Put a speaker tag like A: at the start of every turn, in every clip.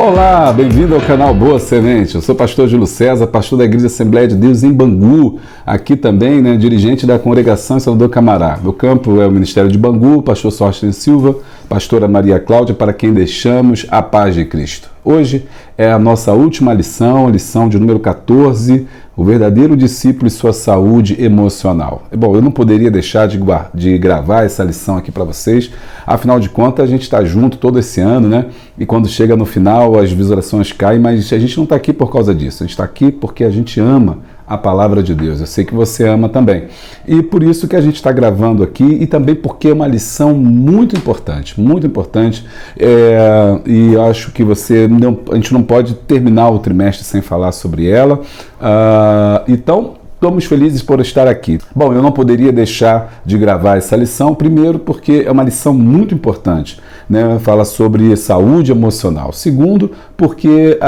A: Olá, bem-vindo ao canal Boa Semente. Eu sou o pastor Júlio César, pastor da Igreja Assembleia de Deus em Bangu, aqui também, dirigente da congregação em Salvador Camará. Meu campo é o Ministério de Bangu, pastor Sóstenes Silva, pastora Maria Cláudia, para quem deixamos a paz de Cristo. Hoje é a nossa última lição de número 14, o verdadeiro discípulo e sua saúde emocional. Bom, eu não poderia deixar de gravar essa lição aqui para vocês, afinal de contas a gente está junto todo esse ano, E quando chega no final as visualizações caem, mas a gente não está aqui por causa disso, a gente está aqui porque a gente ama a palavra de Deus. Eu sei que você ama também. E por isso que a gente está gravando aqui e também porque é uma lição muito importante, e acho que a gente não pode terminar o trimestre sem falar sobre ela. Então, estamos felizes por estar aqui. Bom, eu não poderia deixar de gravar essa lição, primeiro porque é uma lição muito importante, Fala sobre saúde emocional. Segundo, porque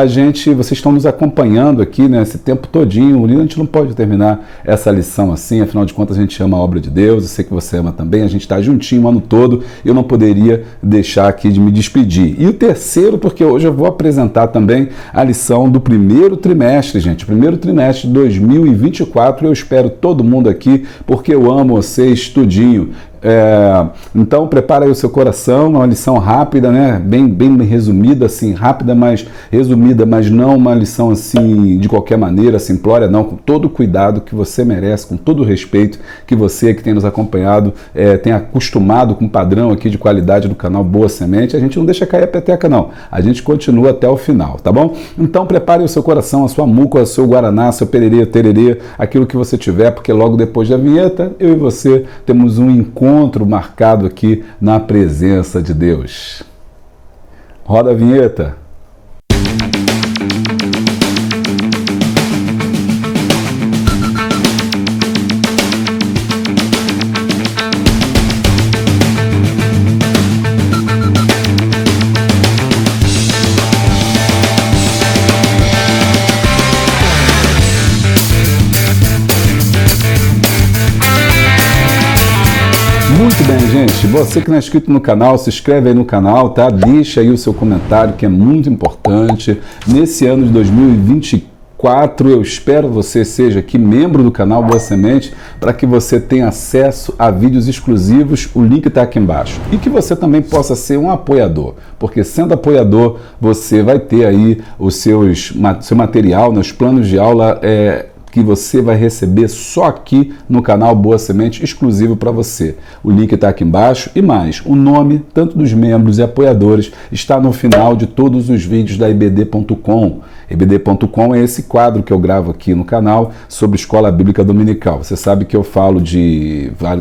A: vocês estão nos acompanhando aqui, esse tempo todinho. A gente não pode terminar essa lição assim, afinal de contas a gente ama a obra de Deus, eu sei que você ama também, a gente está juntinho o ano todo, eu não poderia deixar aqui de me despedir. E o terceiro, porque hoje eu vou apresentar também a lição do primeiro trimestre, gente, primeiro trimestre de 2024, eu espero todo mundo aqui, porque eu amo vocês tudinho. Então prepara aí o seu coração, uma lição rápida, bem resumida, assim, rápida, mas resumida, mas não uma lição assim de qualquer maneira, simplória, não, com todo o cuidado que você merece, com todo o respeito que você que tem nos acompanhado tem acostumado com o padrão aqui de qualidade do canal Boa Semente. A gente não deixa cair a peteca não, a gente continua até o final, tá bom? Então prepare o seu coração, a sua muca, o seu guaraná, seu pererê, tererê, aquilo que você tiver, porque logo depois da vinheta, eu e você temos um encontro marcado aqui na presença de Deus. Roda a vinheta. Muito bem, gente. Você que não é inscrito no canal, se inscreve aí no canal, tá? Deixa aí o seu comentário, que é muito importante. Nesse ano de 2024, eu espero que você seja aqui membro do canal Boa Semente, para que você tenha acesso a vídeos exclusivos, o link está aqui embaixo. E que você também possa ser um apoiador, porque sendo apoiador, você vai ter aí o seu material, nos planos de aula, que você vai receber só aqui no canal Boa Semente, exclusivo para você. O link está aqui embaixo e mais, o nome tanto dos membros e apoiadores está no final de todos os vídeos da EBD.com. EBD.com é esse quadro que eu gravo aqui no canal sobre Escola Bíblica Dominical. Você sabe que eu falo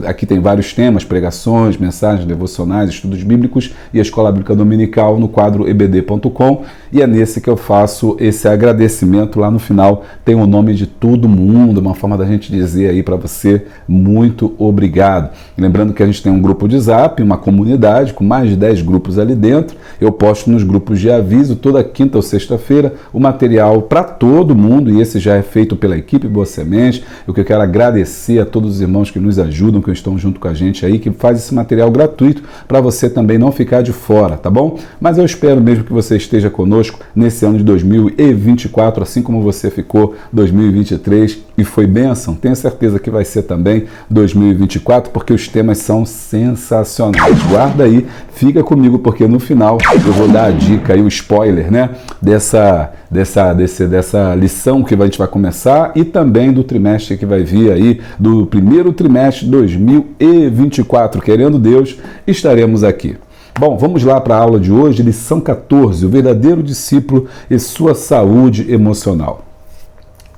A: aqui tem vários temas, pregações, mensagens devocionais, estudos bíblicos e a Escola Bíblica Dominical no quadro EBD.com, e é nesse que eu faço esse agradecimento lá no final, tem o nome de todo mundo, uma forma da gente dizer aí para você, muito obrigado. Lembrando que a gente tem um grupo de Zap, uma comunidade com mais de 10 grupos ali dentro, eu posto nos grupos de aviso toda quinta ou sexta-feira o material para todo mundo, e esse já é feito pela equipe Boa Semente. Eu quero agradecer a todos os irmãos que nos ajudam, que estão junto com a gente aí, que faz esse material gratuito para você também não ficar de fora, tá bom? Mas eu espero mesmo que você esteja conosco nesse ano de 2024, assim como você ficou 2023 e foi bênção. Tenho certeza que vai ser também 2024, porque os temas são sensacionais. Guarda aí, fica comigo, porque no final eu vou dar a dica aí, o spoiler, dessa lição que a gente vai começar e também do trimestre que vai vir aí, do primeiro trimestre de 2024. Querendo Deus, estaremos aqui. Bom, vamos lá para a aula de hoje, lição 14, o verdadeiro discípulo e sua saúde emocional.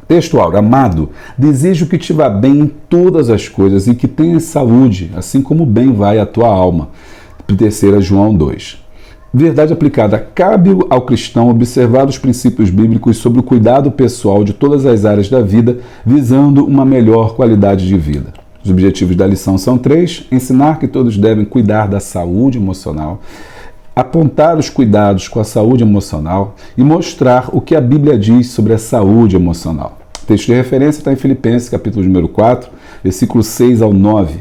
A: Textual: amado, desejo que te vá bem em todas as coisas e que tenhas saúde, assim como bem vai a tua alma. 3 João 2. Verdade aplicada: cabe ao cristão observar os princípios bíblicos sobre o cuidado pessoal de todas as áreas da vida, visando uma melhor qualidade de vida. Os objetivos da lição são 3: ensinar que todos devem cuidar da saúde emocional, apontar os cuidados com a saúde emocional e mostrar o que a Bíblia diz sobre a saúde emocional. O texto de referência está em Filipenses, capítulo número 4, versículo 6 ao 9.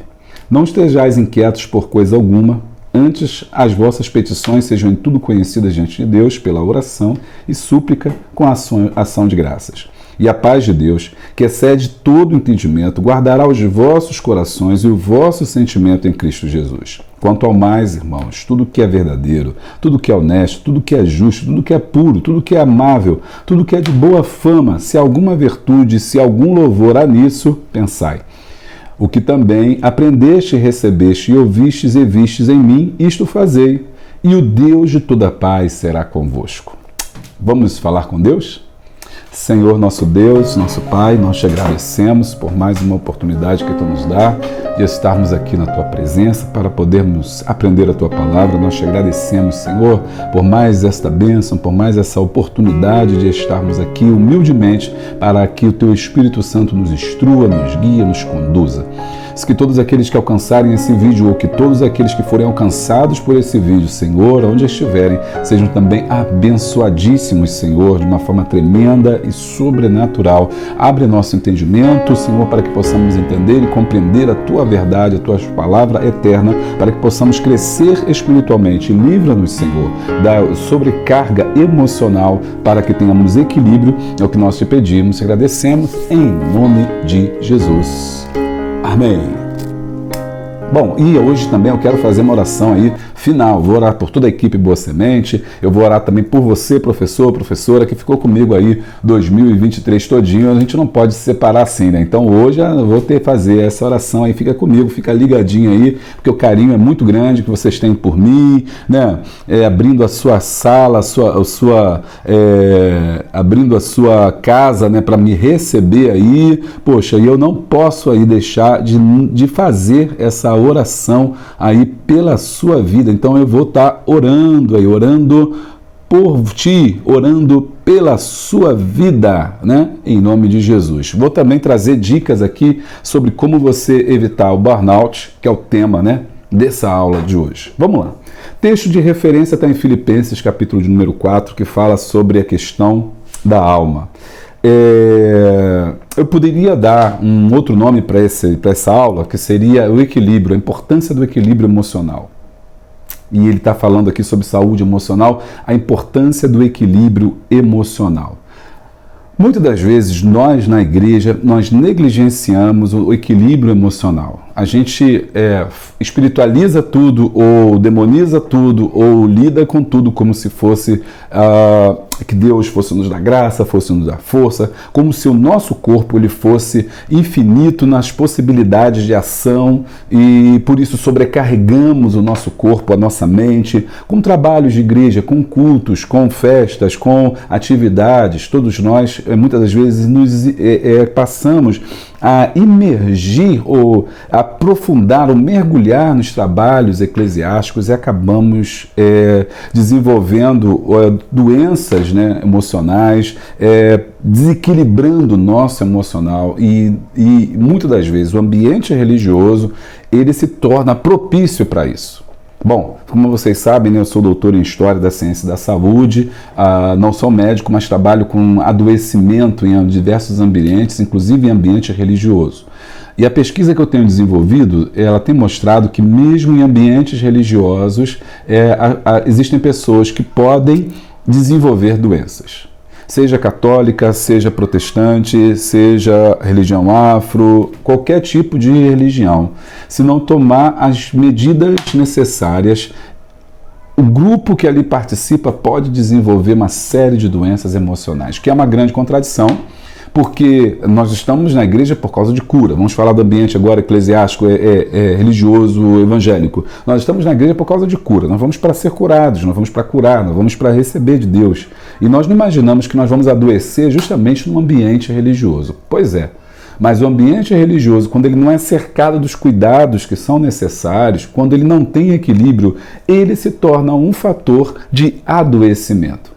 A: Não estejais inquietos por coisa alguma, Antes, as vossas petições sejam em tudo conhecidas diante de Deus pela oração e súplica com ação de graças. E a paz de Deus, que excede todo entendimento, guardará os vossos corações e o vosso sentimento em Cristo Jesus. Quanto ao mais, irmãos, tudo que é verdadeiro, tudo que é honesto, tudo que é justo, tudo que é puro, tudo que é amável, tudo que é de boa fama, se alguma virtude, se algum louvor há nisso, pensai. O que também aprendeste, recebeste e ouvistes e vistes em mim, isto fazei, e o Deus de toda paz será convosco. Vamos falar com Deus? Senhor, nosso Deus, nosso Pai, nós te agradecemos por mais uma oportunidade que Tu nos dá de estarmos aqui na Tua presença para podermos aprender a Tua palavra. Nós te agradecemos, Senhor, por mais esta bênção, por mais essa oportunidade de estarmos aqui humildemente para que o Teu Espírito Santo nos instrua, nos guie, nos conduza. Que todos aqueles que alcançarem esse vídeo ou que todos aqueles que forem alcançados por esse vídeo, Senhor, onde estiverem, sejam também abençoadíssimos, Senhor, de uma forma tremenda e sobrenatural. Abre nosso entendimento, Senhor, para que possamos entender e compreender a Tua verdade, a Tua palavra eterna, para que possamos crescer espiritualmente. Livra-nos, Senhor, da sobrecarga emocional para que tenhamos equilíbrio. É o que nós te pedimos e agradecemos em nome de Jesus. Amém. Bom, e hoje também eu quero fazer uma oração aí final. Vou orar por toda a equipe Boa Semente. Eu vou orar também por você, professor, professora, que ficou comigo aí 2023 todinho. A gente não pode se separar assim, né? Então hoje eu vou fazer essa oração aí. Fica comigo, fica ligadinho aí, porque o carinho é muito grande que vocês têm por mim, né? Abrindo a sua sala, abrindo a sua casa, né, para me receber aí. Poxa, e eu não posso aí deixar de fazer essa oração aí pela sua vida. Então eu vou estar orando aí, orando por ti, orando pela sua vida, né? Em nome de Jesus. Vou também trazer dicas aqui sobre como você evitar o burnout, que é o tema, né, dessa aula de hoje. Vamos lá. Texto de referência está em Filipenses, capítulo de número 4, que fala sobre a questão da alma. Eu poderia dar um outro nome para essa aula, que seria o equilíbrio, a importância do equilíbrio emocional. E ele está falando aqui sobre saúde emocional, a importância do equilíbrio emocional. Muitas das vezes nós na igreja, nós negligenciamos o equilíbrio emocional. A gente espiritualiza tudo, ou demoniza tudo, ou lida com tudo como se fosse que Deus fosse nos dar graça, fosse nos dar força, como se o nosso corpo ele fosse infinito nas possibilidades de ação e por isso sobrecarregamos o nosso corpo, a nossa mente, com trabalhos de igreja, com cultos, com festas, com atividades. Todos nós, muitas das vezes, nos passamos a imergir ou aprofundar ou mergulhar nos trabalhos eclesiásticos e acabamos desenvolvendo doenças, né, emocionais, desequilibrando o nosso emocional e muitas das vezes o ambiente religioso ele se torna propício para isso. Bom, como vocês sabem, né, eu sou doutor em História da Ciência da Saúde, não sou médico, mas trabalho com adoecimento em diversos ambientes, inclusive em ambiente religioso. E a pesquisa que eu tenho desenvolvido, ela tem mostrado que mesmo em ambientes religiosos, existem pessoas que podem desenvolver doenças. Seja católica, seja protestante, seja religião afro, qualquer tipo de religião. Se não tomar as medidas necessárias, o grupo que ali participa pode desenvolver uma série de doenças emocionais, que é uma grande contradição, porque nós estamos na igreja por causa de cura. Vamos falar do ambiente agora eclesiástico, religioso, evangélico. Nós estamos na igreja por causa de cura. Nós vamos para ser curados, nós vamos para curar, nós vamos para receber de Deus. E nós não imaginamos que nós vamos adoecer justamente num ambiente religioso. Pois é. Mas o ambiente religioso, quando ele não é cercado dos cuidados que são necessários, quando ele não tem equilíbrio, ele se torna um fator de adoecimento.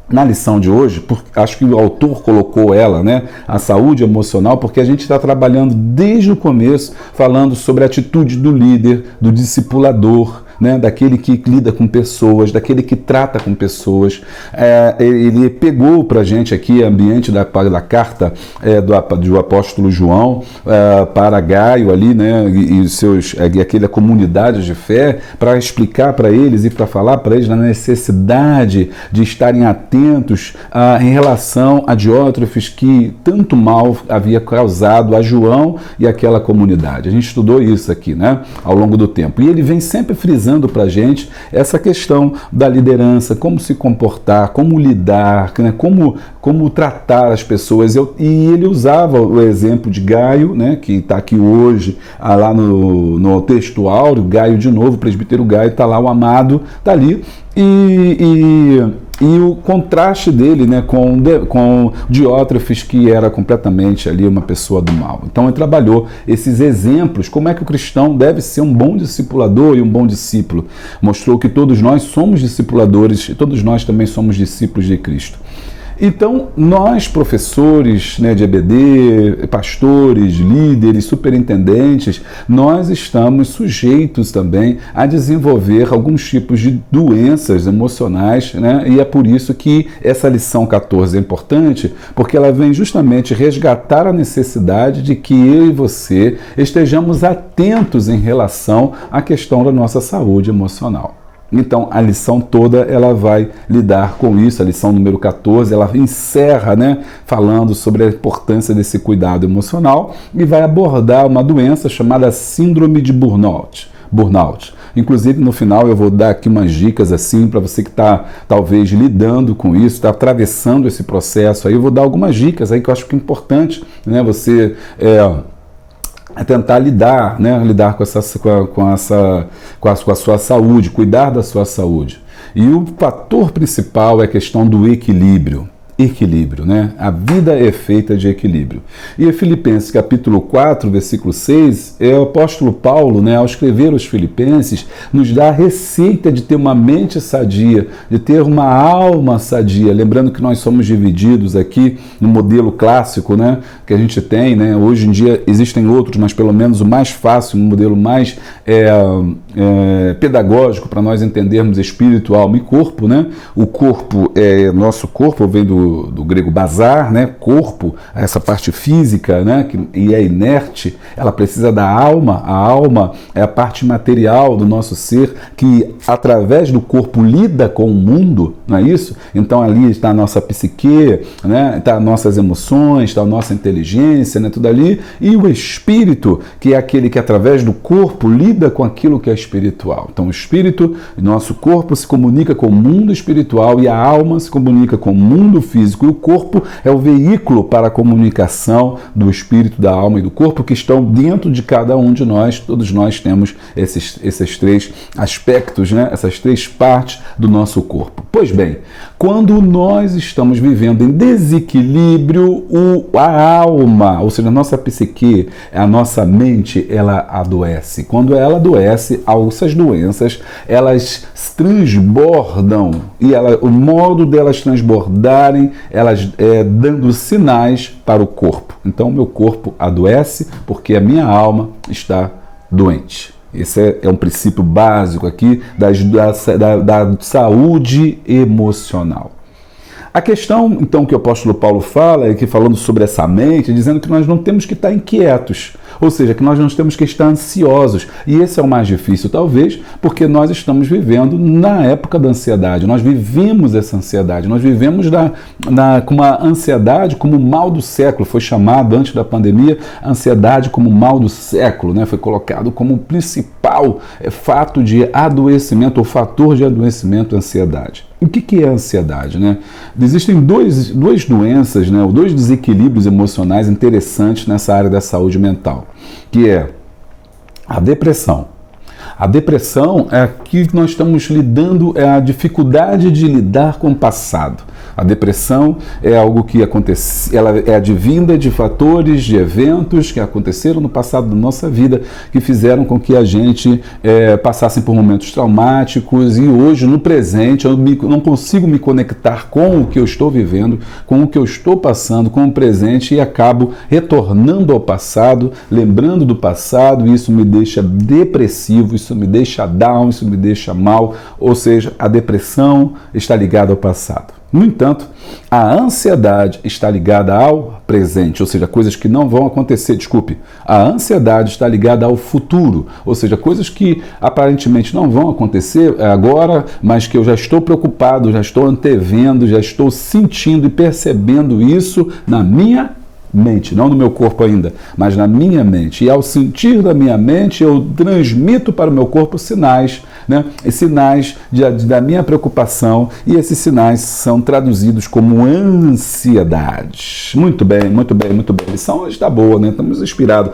A: Na lição de hoje, acho que o autor colocou ela, né, a saúde emocional, porque a gente está trabalhando desde o começo, falando sobre a atitude do líder, do discipulador, né, daquele que lida com pessoas, daquele que trata com pessoas. Ele pegou para a gente aqui o ambiente da carta do apóstolo João para Gaio ali, né, e aquela comunidade de fé, para explicar para eles e para falar para eles da necessidade de estarem atentos em relação a Diótrefes, que tanto mal havia causado a João e aquela comunidade. A gente estudou isso aqui, né, ao longo do tempo. E ele vem sempre frisando para a gente essa questão da liderança, como se comportar, como lidar, né, como tratar as pessoas. E ele usava o exemplo de Gaio, né, que está aqui hoje, lá no texto áureo, Gaio de novo, o presbítero Gaio, está lá, o amado está ali, e o contraste dele, né, com Diótrefes, que era completamente ali uma pessoa do mal. Então ele trabalhou esses exemplos, como é que o cristão deve ser um bom discipulador e um bom discípulo. Mostrou que todos nós somos discipuladores e todos nós também somos discípulos de Cristo. Então, nós, professores, né, de EBD, pastores, líderes, superintendentes, nós estamos sujeitos também a desenvolver alguns tipos de doenças emocionais, né, e é por isso que essa lição 14 é importante, porque ela vem justamente resgatar a necessidade de que eu e você estejamos atentos em relação à questão da nossa saúde emocional. Então, a lição toda, ela vai lidar com isso. A lição número 14, ela encerra, né, falando sobre a importância desse cuidado emocional e vai abordar uma doença chamada síndrome de burnout. Inclusive, no final, eu vou dar aqui umas dicas assim para você que está, talvez, lidando com isso, está atravessando esse processo. Aí eu vou dar algumas dicas aí que eu acho que é importante, né, você tentar lidar, né, lidar com a sua saúde, cuidar da sua saúde. E o fator principal é a questão do equilíbrio. Né? A vida é feita de equilíbrio. E em Filipenses capítulo 4, versículo 6, o apóstolo Paulo, né, ao escrever os Filipenses, nos dá a receita de ter uma mente sadia, de ter uma alma sadia. Lembrando que nós somos divididos aqui no modelo clássico, né, que a gente tem, né? Hoje em dia existem outros, mas pelo menos o mais fácil, um modelo mais pedagógico para nós entendermos espírito, alma e corpo, né? O corpo, nosso corpo vem do grego basar, né? Corpo, essa parte física, né? E é inerte, ela precisa da alma. A alma é a parte material do nosso ser que, através do corpo, lida com o mundo, não é isso? Então ali está a nossa psique, né? Está as nossas emoções, está a nossa inteligência, né? Tudo ali. E o espírito, que é aquele que, através do corpo, lida com aquilo que é espiritual. Então o espírito, nosso corpo, se comunica com o mundo espiritual e a alma se comunica com o mundo físico, e o corpo é o veículo para a comunicação do espírito, da alma e do corpo, que estão dentro de cada um de nós. Todos nós temos esses três aspectos, né? Essas três partes do nosso corpo. Pois bem, quando nós estamos vivendo em desequilíbrio, a alma, ou seja, a nossa psique, a nossa mente, ela adoece. Quando ela adoece, essas doenças, elas transbordam, e o modo delas transbordarem, elas dando sinais para o corpo. Então, meu corpo adoece porque a minha alma está doente. Esse é um princípio básico aqui da saúde emocional. A questão, então, que o apóstolo Paulo fala, que falando sobre essa mente, dizendo que nós não temos que estar inquietos, ou seja, que nós não temos que estar ansiosos. E esse é o mais difícil, talvez, porque nós estamos vivendo na época da ansiedade. Nós vivemos essa ansiedade, nós vivemos com uma ansiedade como o mal do século. Foi chamado, antes da pandemia, a ansiedade como o mal do século, né? Foi colocado como o principal fato de adoecimento, ou fator de adoecimento, a ansiedade. O que é a ansiedade, né? Existem duas doenças, né, ou dois desequilíbrios emocionais interessantes nessa área da saúde mental, que é a depressão. A depressão é aqui que nós estamos lidando, é a dificuldade de lidar com o passado. A depressão é algo que acontece, ela é advinda de fatores, de eventos que aconteceram no passado da nossa vida, que fizeram com que a gente passasse por momentos traumáticos, e hoje, no presente, eu não consigo me conectar com o que eu estou vivendo, com o que eu estou passando, com o presente, e acabo retornando ao passado, lembrando do passado, e isso me deixa depressivo, isso me deixa down, isso me deixa mal, ou seja, a depressão está ligada ao passado. No entanto, a ansiedade está ligada ao presente, ou seja, coisas que não vão acontecer, desculpe. A ansiedade está ligada ao futuro, ou seja, coisas que aparentemente não vão acontecer agora, mas que eu já estou preocupado, já estou antevendo, já estou sentindo e percebendo isso na minha mente, não no meu corpo ainda, mas na minha mente. E ao sentir da minha mente, eu transmito para o meu corpo sinais, né? E sinais da minha preocupação, e esses sinais são traduzidos como ansiedade. Muito bem, muito bem, muito bem. A lição está boa, né? Estamos inspirados.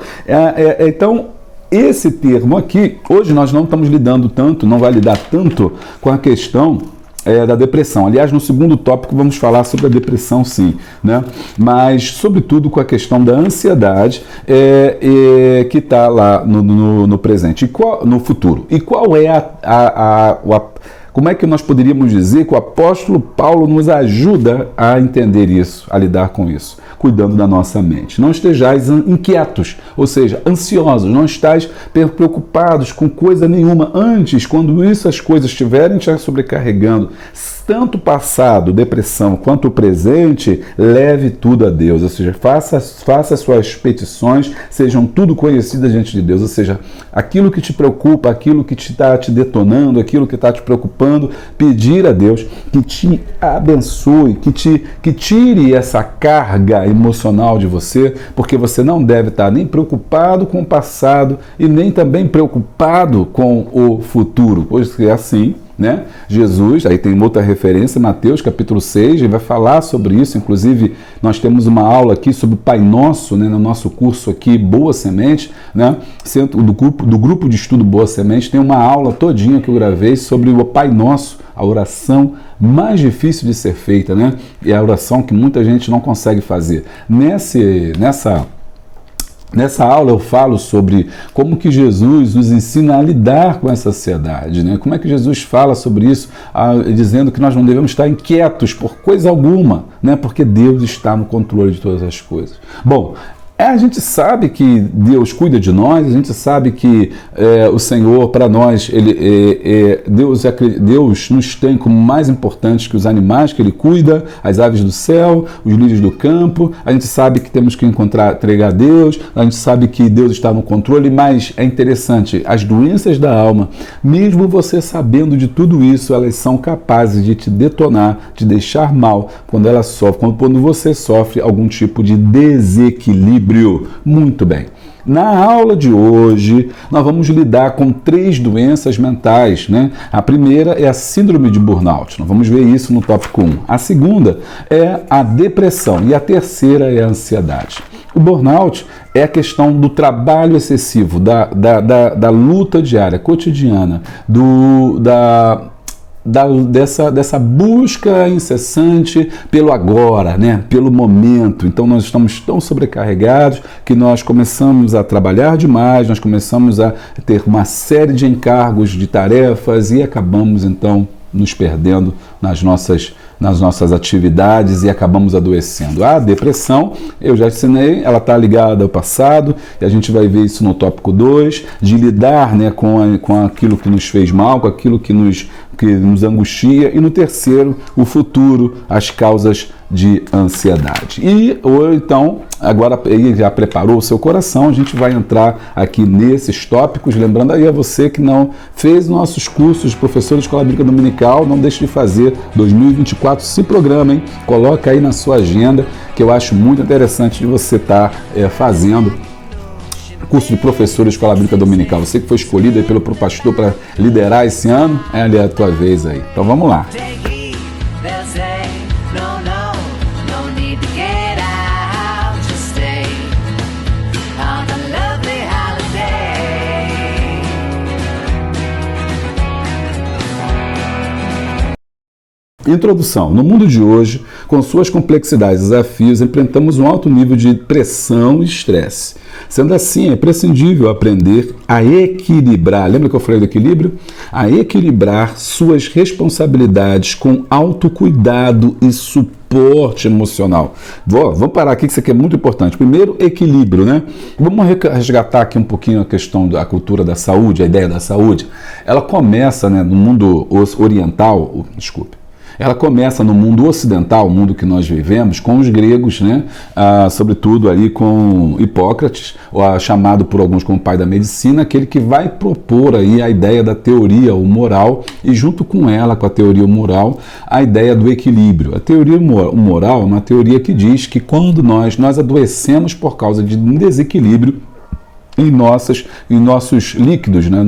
A: Então, esse termo aqui, hoje nós não estamos lidando tanto, não vai lidar tanto com a questão da depressão. Aliás, no segundo tópico vamos falar sobre a depressão, sim, né? Mas, sobretudo, com a questão da ansiedade que está lá no presente, no futuro. E qual é como é que nós poderíamos dizer que o apóstolo Paulo nos ajuda a entender isso, a lidar com isso? Cuidando da nossa mente. Não estejais inquietos, ou seja, ansiosos, não estáis preocupados com coisa nenhuma. Antes, quando essas coisas estiverem te sobrecarregando, tanto o passado, depressão, quanto o presente, leve tudo a Deus, ou seja, faça suas petições, sejam tudo conhecidas diante de Deus, ou seja, aquilo que te preocupa, aquilo que está te detonando, aquilo que está te preocupando, pedir a Deus que te abençoe, que tire essa carga emocional de você, porque você não deve estar nem preocupado com o passado e nem também preocupado com o futuro, pois é assim, né? Jesus, aí tem outra referência, Mateus capítulo 6, ele vai falar sobre isso. Inclusive nós temos uma aula aqui sobre o Pai Nosso, né, no nosso curso aqui Boa Semente, né, do grupo de estudo Boa Semente, tem uma aula todinha que eu gravei sobre o Pai Nosso, a oração mais difícil de ser feita, né? E a oração que muita gente não consegue fazer. Nessa aula eu falo sobre como que Jesus nos ensina a lidar com essa ansiedade, né? Como é que Jesus fala sobre isso, dizendo que nós não devemos estar inquietos por coisa alguma, né? Porque Deus está no controle de todas as coisas. Bom, a gente sabe que Deus cuida de nós, a gente sabe que o Senhor, para nós, Deus nos tem como mais importantes que os animais que Ele cuida, as aves do céu, os lírios do campo. A gente sabe que temos que entregar a Deus, a gente sabe que Deus está no controle, mas é interessante, as doenças da alma, mesmo você sabendo de tudo isso, elas são capazes de te detonar, te deixar mal quando ela sofre, quando você sofre algum tipo de desequilíbrio. Muito bem. Na aula de hoje, nós vamos lidar com 3 doenças mentais, né? A primeira é a síndrome de burnout. Nós vamos ver isso no tópico 1. A segunda é a depressão e a terceira é a ansiedade. O burnout é a questão do trabalho excessivo, da luta diária, cotidiana, dessa busca incessante pelo agora, né? Pelo momento. Então nós estamos tão sobrecarregados que nós começamos a trabalhar demais, nós começamos a ter uma série de encargos, de tarefas e acabamos então nos perdendo nas nossas atividades e acabamos adoecendo. A depressão, eu já ensinei, ela está ligada ao passado, e a gente vai ver isso no tópico 2, de lidar, né, com aquilo que nos fez mal, com aquilo que nos angustia, e no terceiro, o futuro, as causas de ansiedade. Ou então, agora ele já preparou o seu coração, a gente vai entrar aqui nesses tópicos, lembrando aí a você que não fez nossos cursos de professor de escola bíblica dominical, não deixe de fazer. 2024 se programa, hein? Coloca aí na sua agenda, que eu acho muito interessante de você estar fazendo curso de professor de escola bíblica dominical. Você que foi escolhido aí pelo pastor para liderar esse ano, é ali a tua vez aí. Então vamos lá. Introdução. No mundo de hoje, com suas complexidades e desafios, enfrentamos um alto nível de pressão e estresse. Sendo assim, é imprescindível aprender a equilibrar, lembra que eu falei do equilíbrio? A equilibrar suas responsabilidades com autocuidado e suporte emocional. Vamos parar aqui que isso aqui é muito importante. Primeiro, equilíbrio, né? Vamos resgatar aqui um pouquinho a questão da cultura da saúde, a ideia da saúde. Ela começa, né, no mundo oriental, ela começa no mundo ocidental, o mundo que nós vivemos, com os gregos, né? Sobretudo ali com Hipócrates, chamado por alguns como pai da medicina, aquele que vai propor aí a ideia da teoria moral e junto com ela, com a teoria moral, a ideia do equilíbrio. A teoria moral é uma teoria que diz que quando nós adoecemos por causa de um desequilíbrio em nossos líquidos, né?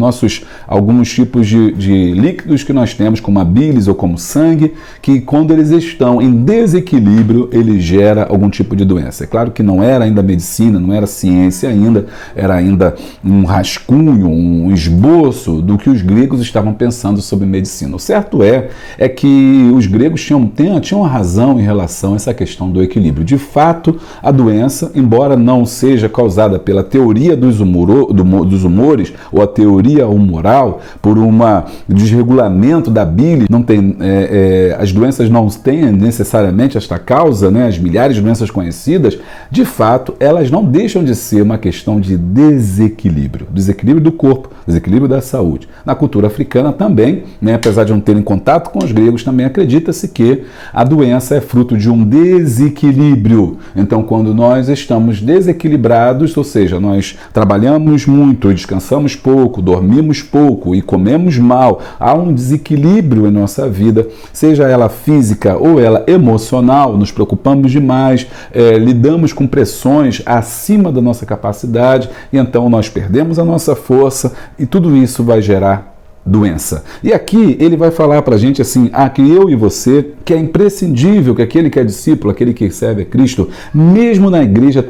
A: Alguns tipos de líquidos que nós temos, como a bilis ou como sangue, que quando eles estão em desequilíbrio, ele gera algum tipo de doença. É claro que não era ainda medicina, não era ciência ainda, era ainda um rascunho, um esboço do que os gregos estavam pensando sobre medicina. O certo é que os gregos tinham uma razão em relação a essa questão do equilíbrio. De fato, a doença, embora não seja causada pela teoria dos humores ou a teoria humoral, por um desregulamento da bile, as doenças não têm necessariamente esta causa, né, as milhares de doenças conhecidas, de fato, elas não deixam de ser uma questão de desequilíbrio do corpo, desequilíbrio da saúde. Na cultura africana também, né, apesar de não terem contato com os gregos, também acredita-se que a doença é fruto de um desequilíbrio. Então, quando nós estamos desequilibrados, ou seja, nós trabalhamos muito, descansamos pouco, dormimos pouco e comemos mal, há um desequilíbrio em nossa vida, seja ela física ou ela emocional, nos preocupamos demais, lidamos com pressões acima da nossa capacidade e então nós perdemos a nossa força e tudo isso vai gerar doença. E aqui ele vai falar para a gente assim, que eu e você, que é imprescindível que aquele que é discípulo, aquele que serve a Cristo, mesmo na igreja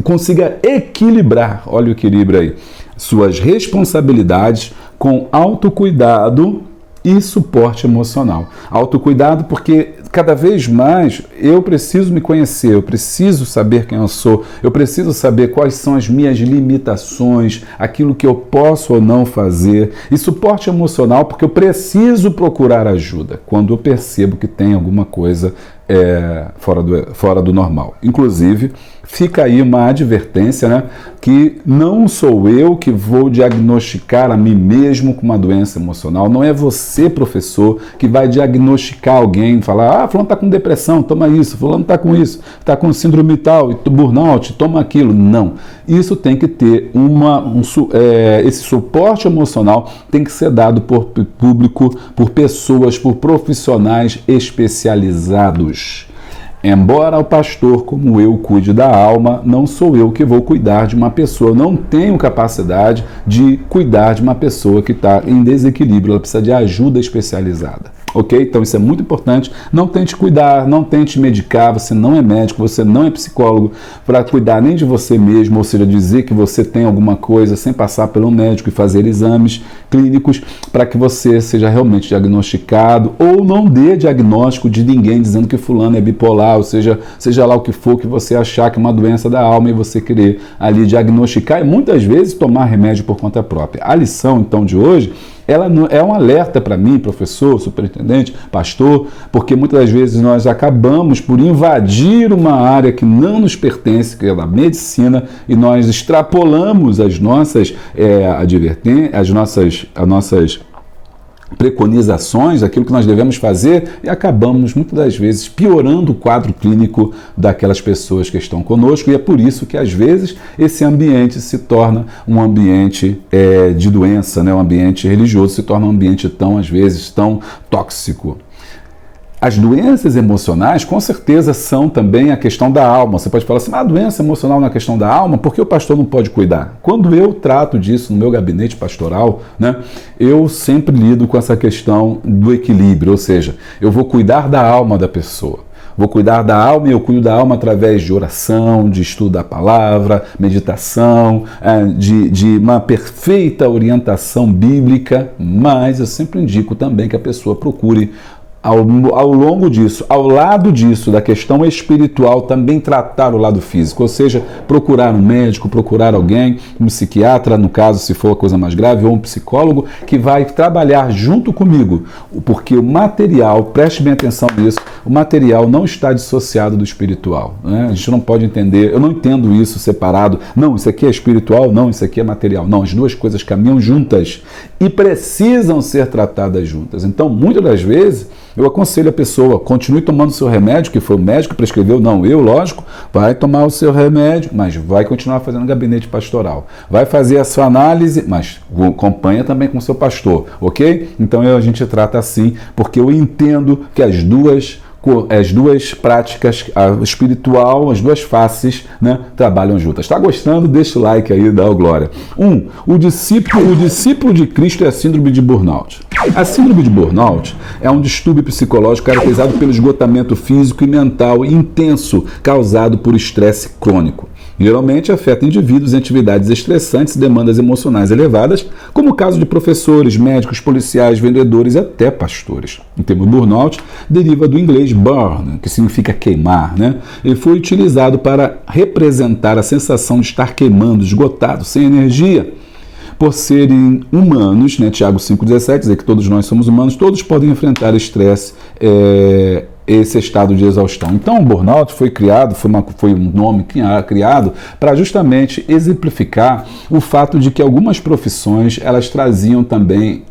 A: consiga equilibrar, olha o equilíbrio aí, suas responsabilidades com autocuidado e suporte emocional. Autocuidado porque cada vez mais eu preciso me conhecer, eu preciso saber quem eu sou, eu preciso saber quais são as minhas limitações, aquilo que eu posso ou não fazer. E suporte emocional porque eu procurar ajuda quando eu percebo que tem alguma coisa fora do normal. Inclusive, fica aí uma advertência, né, que não sou eu que vou diagnosticar a mim mesmo com uma doença emocional, não é você, professor, que vai diagnosticar alguém, falar, fulano está com depressão, toma isso, fulano está com isso, está com síndrome tal, burnout, toma aquilo. Não, isso tem que ter esse suporte emocional tem que ser dado por público, por pessoas, por profissionais especializados. Embora o pastor como eu cuide da alma, não sou eu que vou cuidar de uma pessoa. Eu não tenho capacidade de cuidar de uma pessoa que está em desequilíbrio. Ela precisa de ajuda especializada. Ok? Então isso é muito importante. Não tente cuidar, não tente medicar. Você não é médico, você não é psicólogo para cuidar nem de você mesmo, ou seja, dizer que você tem alguma coisa sem passar pelo médico e fazer exames clínicos para que você seja realmente diagnosticado, ou não dê diagnóstico de ninguém dizendo que fulano é bipolar, ou seja lá o que for que você achar que é uma doença da alma e você querer ali diagnosticar e muitas vezes tomar remédio por conta própria. A lição então de hoje ela é um alerta para mim, professor, superintendente, pastor, porque muitas das vezes nós acabamos por invadir uma área que não nos pertence, que é a medicina, e nós extrapolamos as nossas preconizações, aquilo que nós devemos fazer, e acabamos muitas das vezes piorando o quadro clínico daquelas pessoas que estão conosco, e é por isso que às vezes esse ambiente se torna um ambiente de doença, né? Um ambiente religioso se torna um ambiente às vezes tão tóxico. As doenças emocionais, com certeza, são também a questão da alma. Você pode falar assim, a doença emocional na questão da alma, por que o pastor não pode cuidar? Quando eu trato disso no meu gabinete pastoral, né, eu sempre lido com essa questão do equilíbrio, ou seja, eu vou cuidar da alma da pessoa. Vou cuidar da alma e eu cuido da alma através de oração, de estudo da palavra, meditação, de uma perfeita orientação bíblica, mas eu sempre indico também que a pessoa procure ao longo disso, ao lado disso, da questão espiritual, também tratar o lado físico, ou seja, procurar um médico, procurar alguém, um psiquiatra, no caso, se for a coisa mais grave, ou um psicólogo, que vai trabalhar junto comigo, porque o material, preste bem atenção nisso, o material não está dissociado do espiritual, né? A gente não pode entender, eu não entendo isso separado, não, isso aqui é espiritual, não, isso aqui é material, não, as duas coisas caminham juntas e precisam ser tratadas juntas. Então, muitas das vezes, eu aconselho a pessoa, continue tomando o seu remédio, que foi o médico que prescreveu, não eu, lógico, vai tomar o seu remédio, mas vai continuar fazendo gabinete pastoral. Vai fazer a sua análise, mas acompanha também com o seu pastor, ok? Então a gente trata assim, porque eu entendo que as duas práticas, a espiritual, as duas faces, né, trabalham juntas. Está gostando? Deixa o like aí, dá o glória. O discípulo de Cristo é a síndrome de burnout. A síndrome de burnout é um distúrbio psicológico caracterizado pelo esgotamento físico e mental intenso causado por estresse crônico. Geralmente afeta indivíduos em atividades estressantes e demandas emocionais elevadas, como o caso de professores, médicos, policiais, vendedores e até pastores. O termo burnout deriva do inglês burn, que significa queimar, né? Ele foi utilizado para representar a sensação de estar queimando, esgotado, sem energia. Por serem humanos, né? Tiago 5,17, dizer que todos nós somos humanos, todos podem enfrentar estresse, esse estado de exaustão. Então, o burnout foi um nome criado para justamente exemplificar o fato de que algumas profissões elas traziam também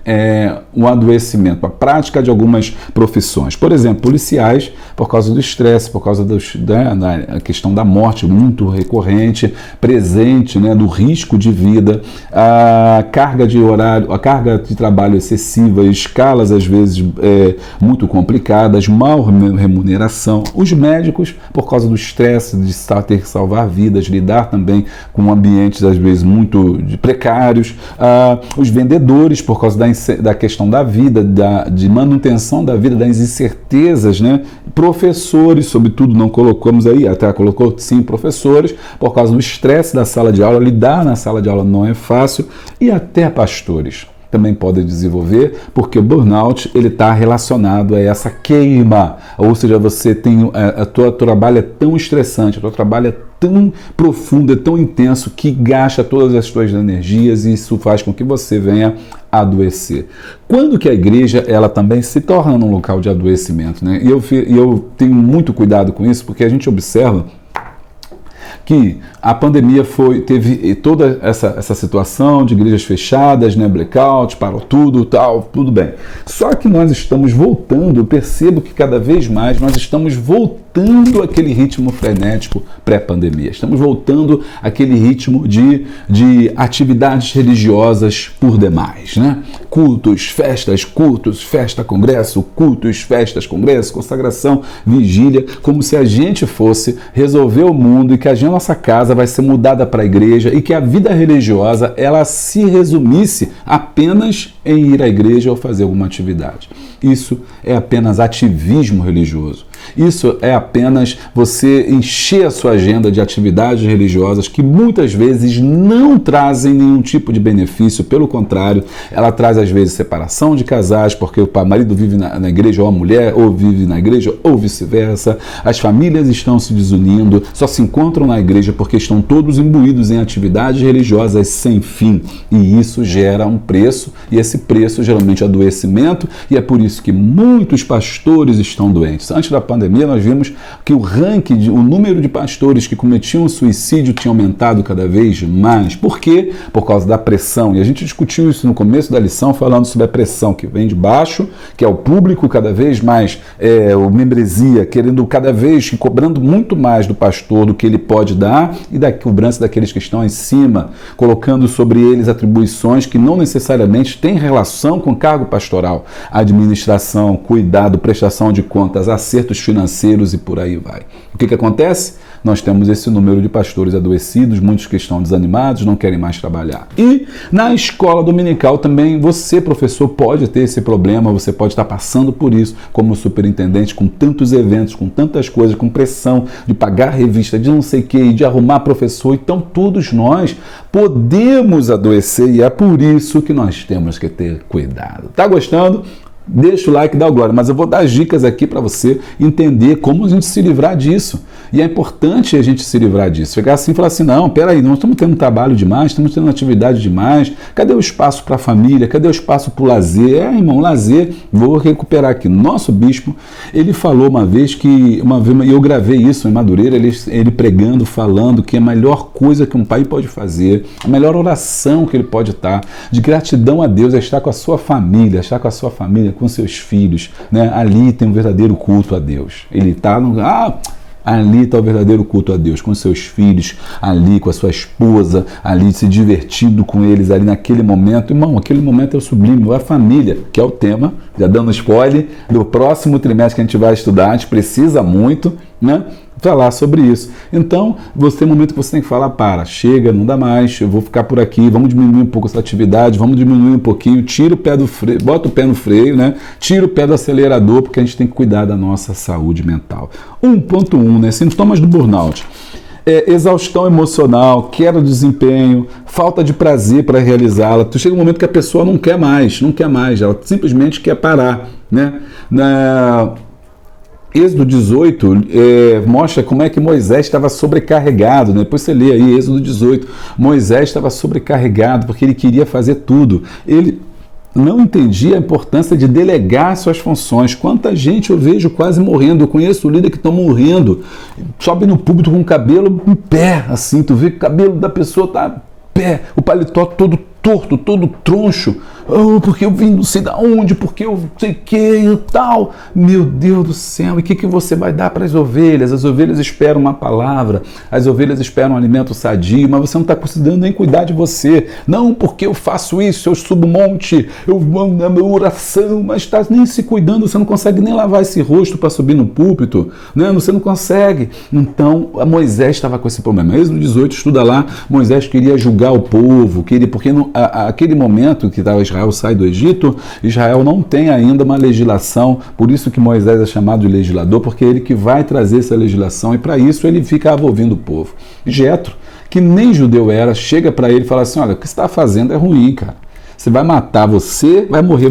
A: um adoecimento, a prática de algumas profissões. Por exemplo, policiais, por causa do estresse, por causa da questão da morte muito recorrente, presente, né, do risco de vida, a carga de horário, a carga de trabalho excessiva, escalas às vezes muito complicadas, mal remuneração. Os médicos, por causa do estresse de ter que salvar vidas, lidar também com ambientes às vezes muito precários. Os vendedores, por causa da questão da vida, de manutenção da vida, das incertezas, né? Professores, sobretudo, não colocamos aí, até colocou sim professores, por causa do estresse da sala de aula, lidar na sala de aula não é fácil, e até pastores também podem desenvolver, porque o burnout ele está relacionado a essa queima, ou seja, você tem teu trabalho é tão estressante, o teu trabalho é tão profundo, é tão intenso que gasta todas as suas energias e isso faz com que você venha a adoecer. Quando que a igreja ela também se torna um local de adoecimento, né? E eu tenho muito cuidado com isso, porque a gente observa que a pandemia teve toda essa situação de igrejas fechadas, né, blackout, parou tudo, tal, tudo bem. Só que nós estamos voltando, eu percebo que cada vez mais nós estamos voltando àquele ritmo frenético pré-pandemia. Estamos voltando àquele ritmo de atividades religiosas por demais, né? Cultos, festa, congresso, cultos, festas, congresso, consagração, vigília, como se a gente fosse resolver o mundo e que a nossa casa vai ser mudada para a igreja e que a vida religiosa ela se resumisse apenas em ir à igreja ou fazer alguma atividade. Isso é apenas ativismo religioso. Isso é apenas você encher a sua agenda de atividades religiosas que muitas vezes não trazem nenhum tipo de benefício, pelo contrário, ela traz às vezes separação de casais, porque o marido vive na igreja ou a mulher ou vive na igreja ou vice-versa, as famílias estão se desunindo, só se encontram na igreja porque estão todos imbuídos em atividades religiosas sem fim, e isso gera um preço, e esse preço geralmente é adoecimento, e é por isso que muitos pastores estão doentes. Antes da pandemia, nós vimos que o número de pastores que cometiam suicídio tinha aumentado cada vez mais. Por quê? Por causa da pressão. E a gente discutiu isso no começo da lição, falando sobre a pressão que vem de baixo, que é o público cada vez mais, o membresia, querendo cada vez, cobrando muito mais do pastor do que ele pode dar, e da cobrança daqueles que estão em cima, colocando sobre eles atribuições que não necessariamente têm relação com cargo pastoral, administração, cuidado, prestação de contas, acertos financeiros e por aí vai. O que acontece? Nós temos esse número de pastores adoecidos, muitos que estão desanimados, não querem mais trabalhar. E na escola dominical também, você, professor, pode ter esse problema, você pode estar passando por isso como superintendente, com tantos eventos, com tantas coisas, com pressão de pagar revista, de não sei o que, de arrumar professor. Então, todos nós podemos adoecer e é por isso que nós temos que ter cuidado. Tá gostando? deixa o like, dá o glória, mas eu vou dar as dicas aqui para você entender como a gente se livrar disso. E é importante a gente se livrar disso. Chegar assim e falar assim, não, peraí, nós estamos tendo trabalho demais, estamos tendo atividade demais, cadê o espaço para a família, cadê o espaço para o lazer? Irmão, lazer, vou recuperar aqui. Nosso bispo, ele falou uma vez e eu gravei isso em Madureira, ele pregando, falando que a melhor coisa que um pai pode fazer, a melhor oração que ele pode estar, de gratidão a Deus, é estar com a sua família, com seus filhos, né? Ali tem um verdadeiro culto a Deus. Ele está ali está o verdadeiro culto a Deus, com seus filhos, ali com a sua esposa, ali se divertindo com eles, ali naquele momento. Irmão, aquele momento é o sublime, a família, que é o tema, já dando spoiler, do próximo trimestre que a gente vai estudar, a gente precisa muito, né? Falar sobre isso. Então, você tem um momento que você tem que falar, chega, não dá mais, eu vou ficar por aqui, vamos diminuir um pouco essa atividade, vamos diminuir um pouquinho, tira o pé do freio, bota o pé no freio, né? Tira o pé do acelerador, porque a gente tem que cuidar da nossa saúde mental. 1.1, né? Sintomas do burnout. Exaustão emocional, queda de desempenho, falta de prazer para realizá-la. Chega um momento que a pessoa não quer mais, ela simplesmente quer parar, né? Êxodo 18 mostra como é que Moisés estava sobrecarregado, né? Depois você lê aí Êxodo 18, Moisés estava sobrecarregado porque ele queria fazer tudo, ele não entendia a importância de delegar suas funções. Quanta gente eu vejo quase morrendo, eu conheço líder que estão morrendo, sobe no púlpito com o cabelo em pé, assim, tu vê que o cabelo da pessoa está em pé, o paletó todo torto, todo troncho, porque eu vim não sei da onde, porque eu sei que e tal. Meu Deus do céu, e o que você vai dar para as ovelhas? As ovelhas esperam uma palavra, as ovelhas esperam um alimento sadio, mas você não está conseguindo nem cuidar de você. Não, porque eu faço isso, eu subo um monte, eu mando a minha oração, mas está nem se cuidando, você não consegue nem lavar esse rosto para subir no púlpito, né? Você não consegue. Então, Moisés estava com esse problema. Êxodo 18, estuda lá, Moisés queria julgar o povo, porque aquele momento que Israel sai do Egito, Israel não tem ainda uma legislação, por isso que Moisés é chamado de legislador, porque é ele que vai trazer essa legislação, e para isso ele ficava ouvindo o povo. Jetro, que nem judeu era, chega para ele e fala assim, olha, o que você está fazendo é ruim, cara. Você vai matar você, vai morrer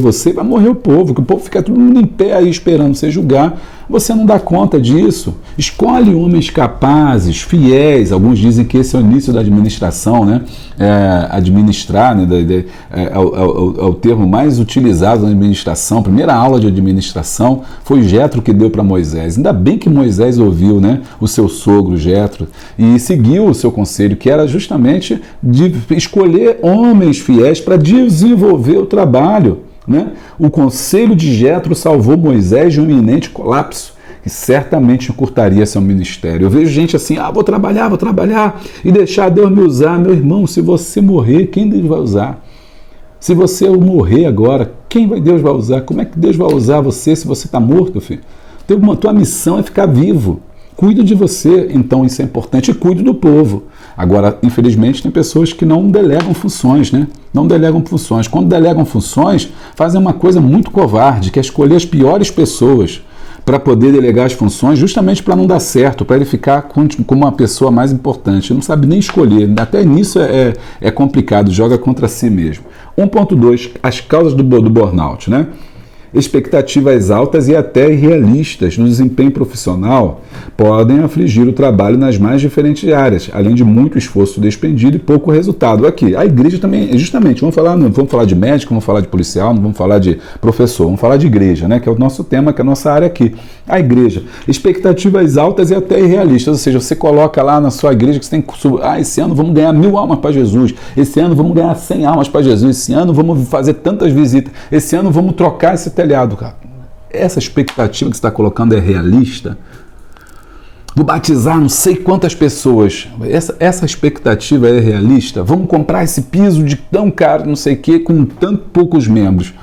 A: o povo, que o povo fica todo mundo em pé aí esperando você julgar. Você não dá conta disso. Escolhe homens capazes, fiéis. Alguns dizem que esse é o início da administração, né? Administrar, né? É o termo mais utilizado na administração. A primeira aula de administração foi Jetro que deu para Moisés. Ainda bem que Moisés ouviu, né, o seu sogro Jetro e seguiu o seu conselho, que era justamente de escolher homens fiéis para desenvolver o trabalho, né? O conselho de Jetro salvou Moisés de um iminente colapso, que certamente encurtaria seu ministério. Eu vejo gente assim, vou trabalhar e deixar Deus me usar. Meu irmão, se você morrer, quem Deus vai usar? Se você morrer agora, Deus vai usar? Como é que Deus vai usar você se você está morto, filho? Tua missão é ficar vivo. Cuide de você, então isso é importante, e cuide do povo. Agora, infelizmente, tem pessoas que não delegam funções, né? Não delegam funções. Quando delegam funções, fazem uma coisa muito covarde, que é escolher as piores pessoas para poder delegar as funções, justamente para não dar certo, para ele ficar como uma pessoa mais importante. Ele não sabe nem escolher. Até nisso é complicado, joga contra si mesmo. 1.2, as causas do burnout, né? Expectativas altas e até irrealistas no desempenho profissional podem afligir o trabalho nas mais diferentes áreas, além de muito esforço despendido e pouco resultado. Aqui, a igreja também, justamente, não vamos falar de médico, não vamos falar de policial, não vamos falar de professor, vamos falar de igreja, né, que é o nosso tema, que é a nossa área aqui. A igreja, expectativas altas e até irrealistas, ou seja, você coloca lá na sua igreja que você tem que esse ano vamos ganhar 1000 almas para Jesus, esse ano vamos ganhar 100 almas para Jesus, esse ano vamos fazer tantas visitas, esse ano vamos trocar esse telhado, cara. Essa expectativa que você está colocando é realista? Vou batizar não sei quantas pessoas. Essa expectativa é realista? Vamos comprar esse piso de tão caro, não sei o que, com tanto poucos membros.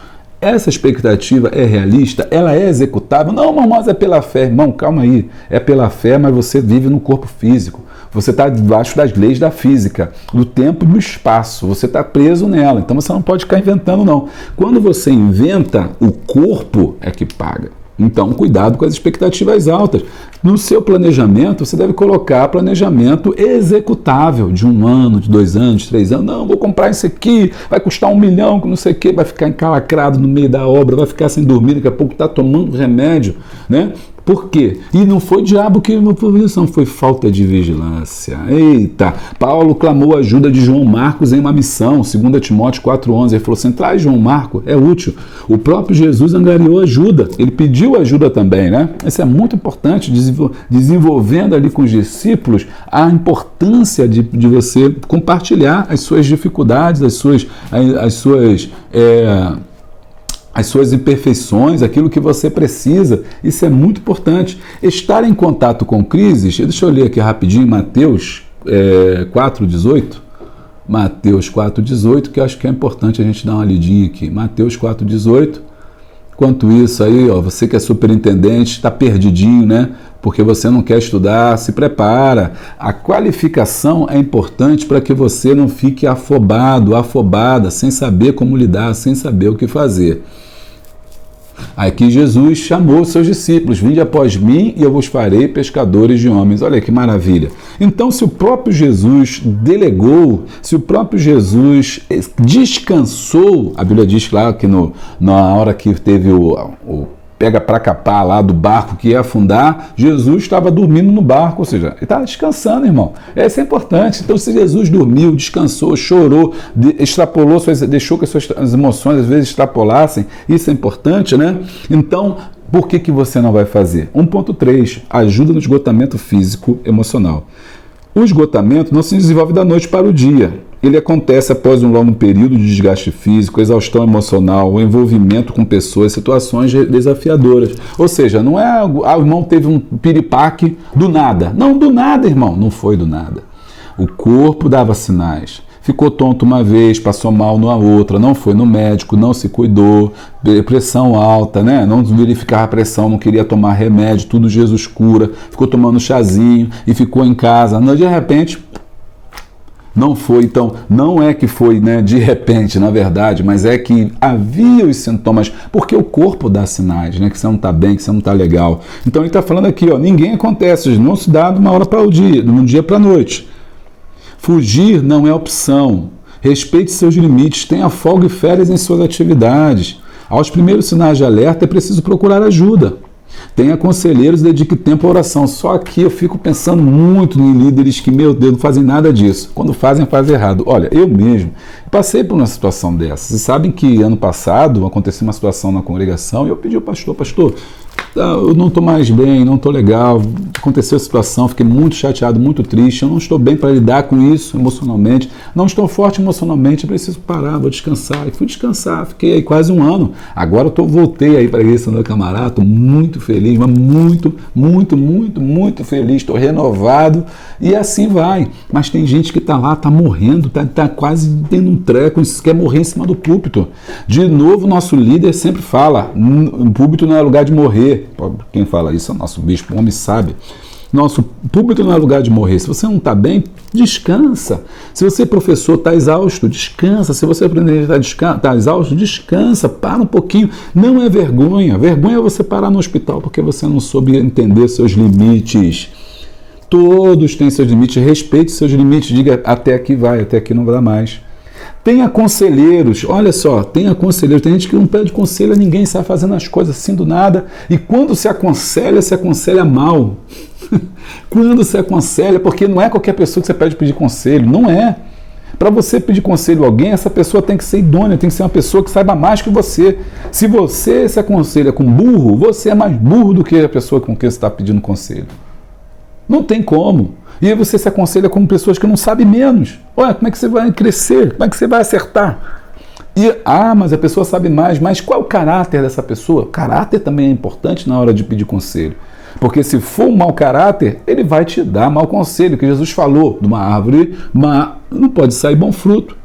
A: Essa expectativa é realista? Ela é executável? Não, mas é pela fé. Irmão, calma aí. É pela fé, mas você vive no corpo físico. Você está debaixo das leis da física, do tempo e do espaço. Você está preso nela. Então você não pode ficar inventando, não. Quando você inventa, o corpo é que paga. Então, cuidado com as expectativas altas. No seu planejamento, você deve colocar planejamento executável de 1 ano, de 2 anos, de 3 anos. Não, vou comprar isso aqui, vai custar 1 milhão, que não sei o quê, vai ficar encalacrado no meio da obra, vai ficar sem dormir, daqui a pouco está tomando remédio, né? Por quê? E não foi o diabo que foi isso, não, foi falta de vigilância. Eita! Paulo clamou a ajuda de João Marcos em uma missão, 2 Timóteo 4,11. Ele falou assim, traz João Marcos, é útil. O próprio Jesus angariou ajuda, ele pediu ajuda também, né? Isso é muito importante, desenvolvendo ali com os discípulos a importância de você compartilhar as suas dificuldades, as suas imperfeições, aquilo que você precisa. Isso é muito importante. Estar em contato com crises, deixa eu ler aqui rapidinho, Mateus 4,18. Mateus 4,18, que eu acho que é importante a gente dar uma lidinha aqui. Mateus 4,18. Enquanto isso aí, ó, você que é superintendente, está perdidinho, né? Porque você não quer estudar, se prepara. A qualificação é importante para que você não fique afobado, afobada, sem saber como lidar, sem saber o que fazer. Aqui Jesus chamou seus discípulos, vinde após mim e eu vos farei pescadores de homens. Olha que maravilha. Então, se o próprio Jesus delegou, se o próprio Jesus descansou, a Bíblia diz lá que na hora que teve o pega para capar lá do barco que ia afundar, Jesus estava dormindo no barco, ou seja, ele estava descansando, irmão. Isso é importante. Então, se Jesus dormiu, descansou, chorou, extrapolou, deixou que as suas emoções às vezes extrapolassem, isso é importante, né? Então, por que você não vai fazer? 1.3, ajuda no esgotamento físico emocional. O esgotamento não se desenvolve da noite para o dia. Ele acontece após um longo período de desgaste físico, exaustão emocional, o envolvimento com pessoas, situações desafiadoras. Ou seja, não é o irmão teve um piripaque do nada. Não, do nada, irmão. Não foi do nada. O corpo dava sinais. Ficou tonto uma vez, passou mal numa outra, não foi no médico, não se cuidou, pressão alta, né? Não verificava a pressão, não queria tomar remédio, tudo Jesus cura, ficou tomando chazinho e ficou em casa. De repente, não foi, então, não é que foi, né, de repente, na verdade, mas é que havia os sintomas, porque o corpo dá sinais, né, que você não está bem, que você não está legal. Então ele está falando aqui, ó, ninguém acontece, não se dá de uma hora para o dia, de um dia para a noite. Fugir não é opção. Respeite seus limites, tenha folga e férias em suas atividades. Aos primeiros sinais de alerta é preciso procurar ajuda. Tenha conselheiros e dedique tempo à oração. Só que eu fico pensando muito em líderes que, meu Deus, não fazem nada disso. Quando fazem, fazem errado. Olha, eu mesmo passei por uma situação dessa. Vocês sabem que ano passado aconteceu uma situação na congregação e eu pedi ao pastor, eu não estou mais bem, não estou legal, aconteceu a situação, fiquei muito chateado, muito triste, eu não estou bem para lidar com isso emocionalmente, não estou forte emocionalmente, eu preciso parar, vou descansar. E fui descansar, fiquei aí quase 1 ano. Agora voltei aí para a igreja do meu camarada, estou muito feliz, mas muito feliz, estou renovado e assim vai. Mas tem gente que está lá, está morrendo, está quase tendo um treco, quer morrer em cima do púlpito. De novo, nosso líder sempre fala, o púlpito não é lugar de morrer. Quem fala isso é o nosso bispo, o homem sabe. Nosso púlpito não é lugar de morrer. Se você não está bem, descansa. Se você, professor, está exausto, descansa. Se você aprender está exausto, descansa, para um pouquinho. Não é vergonha. Vergonha é você parar no hospital porque você não soube entender seus limites. Todos têm seus limites. Respeite seus limites. Diga, até aqui vai, até aqui não vai mais. Tenha conselheiros, olha só, tenha conselheiros. Tem gente que não pede conselho a ninguém, sai fazendo as coisas assim do nada. E quando se aconselha mal. Quando se aconselha, porque não é qualquer pessoa que você pede pedir conselho, não é. Para você pedir conselho a alguém, essa pessoa tem que ser idônea, tem que ser uma pessoa que saiba mais que você. Se você se aconselha com burro, você é mais burro do que a pessoa com quem você está pedindo conselho. Não tem como. E aí você se aconselha com pessoas que não sabem menos. Olha, como é que você vai crescer? Como é que você vai acertar? Mas a pessoa sabe mais. Mas qual é o caráter dessa pessoa? Caráter também é importante na hora de pedir conselho. Porque se for um mau caráter, ele vai te dar mau conselho. Que Jesus falou, de uma árvore má não pode sair bom fruto.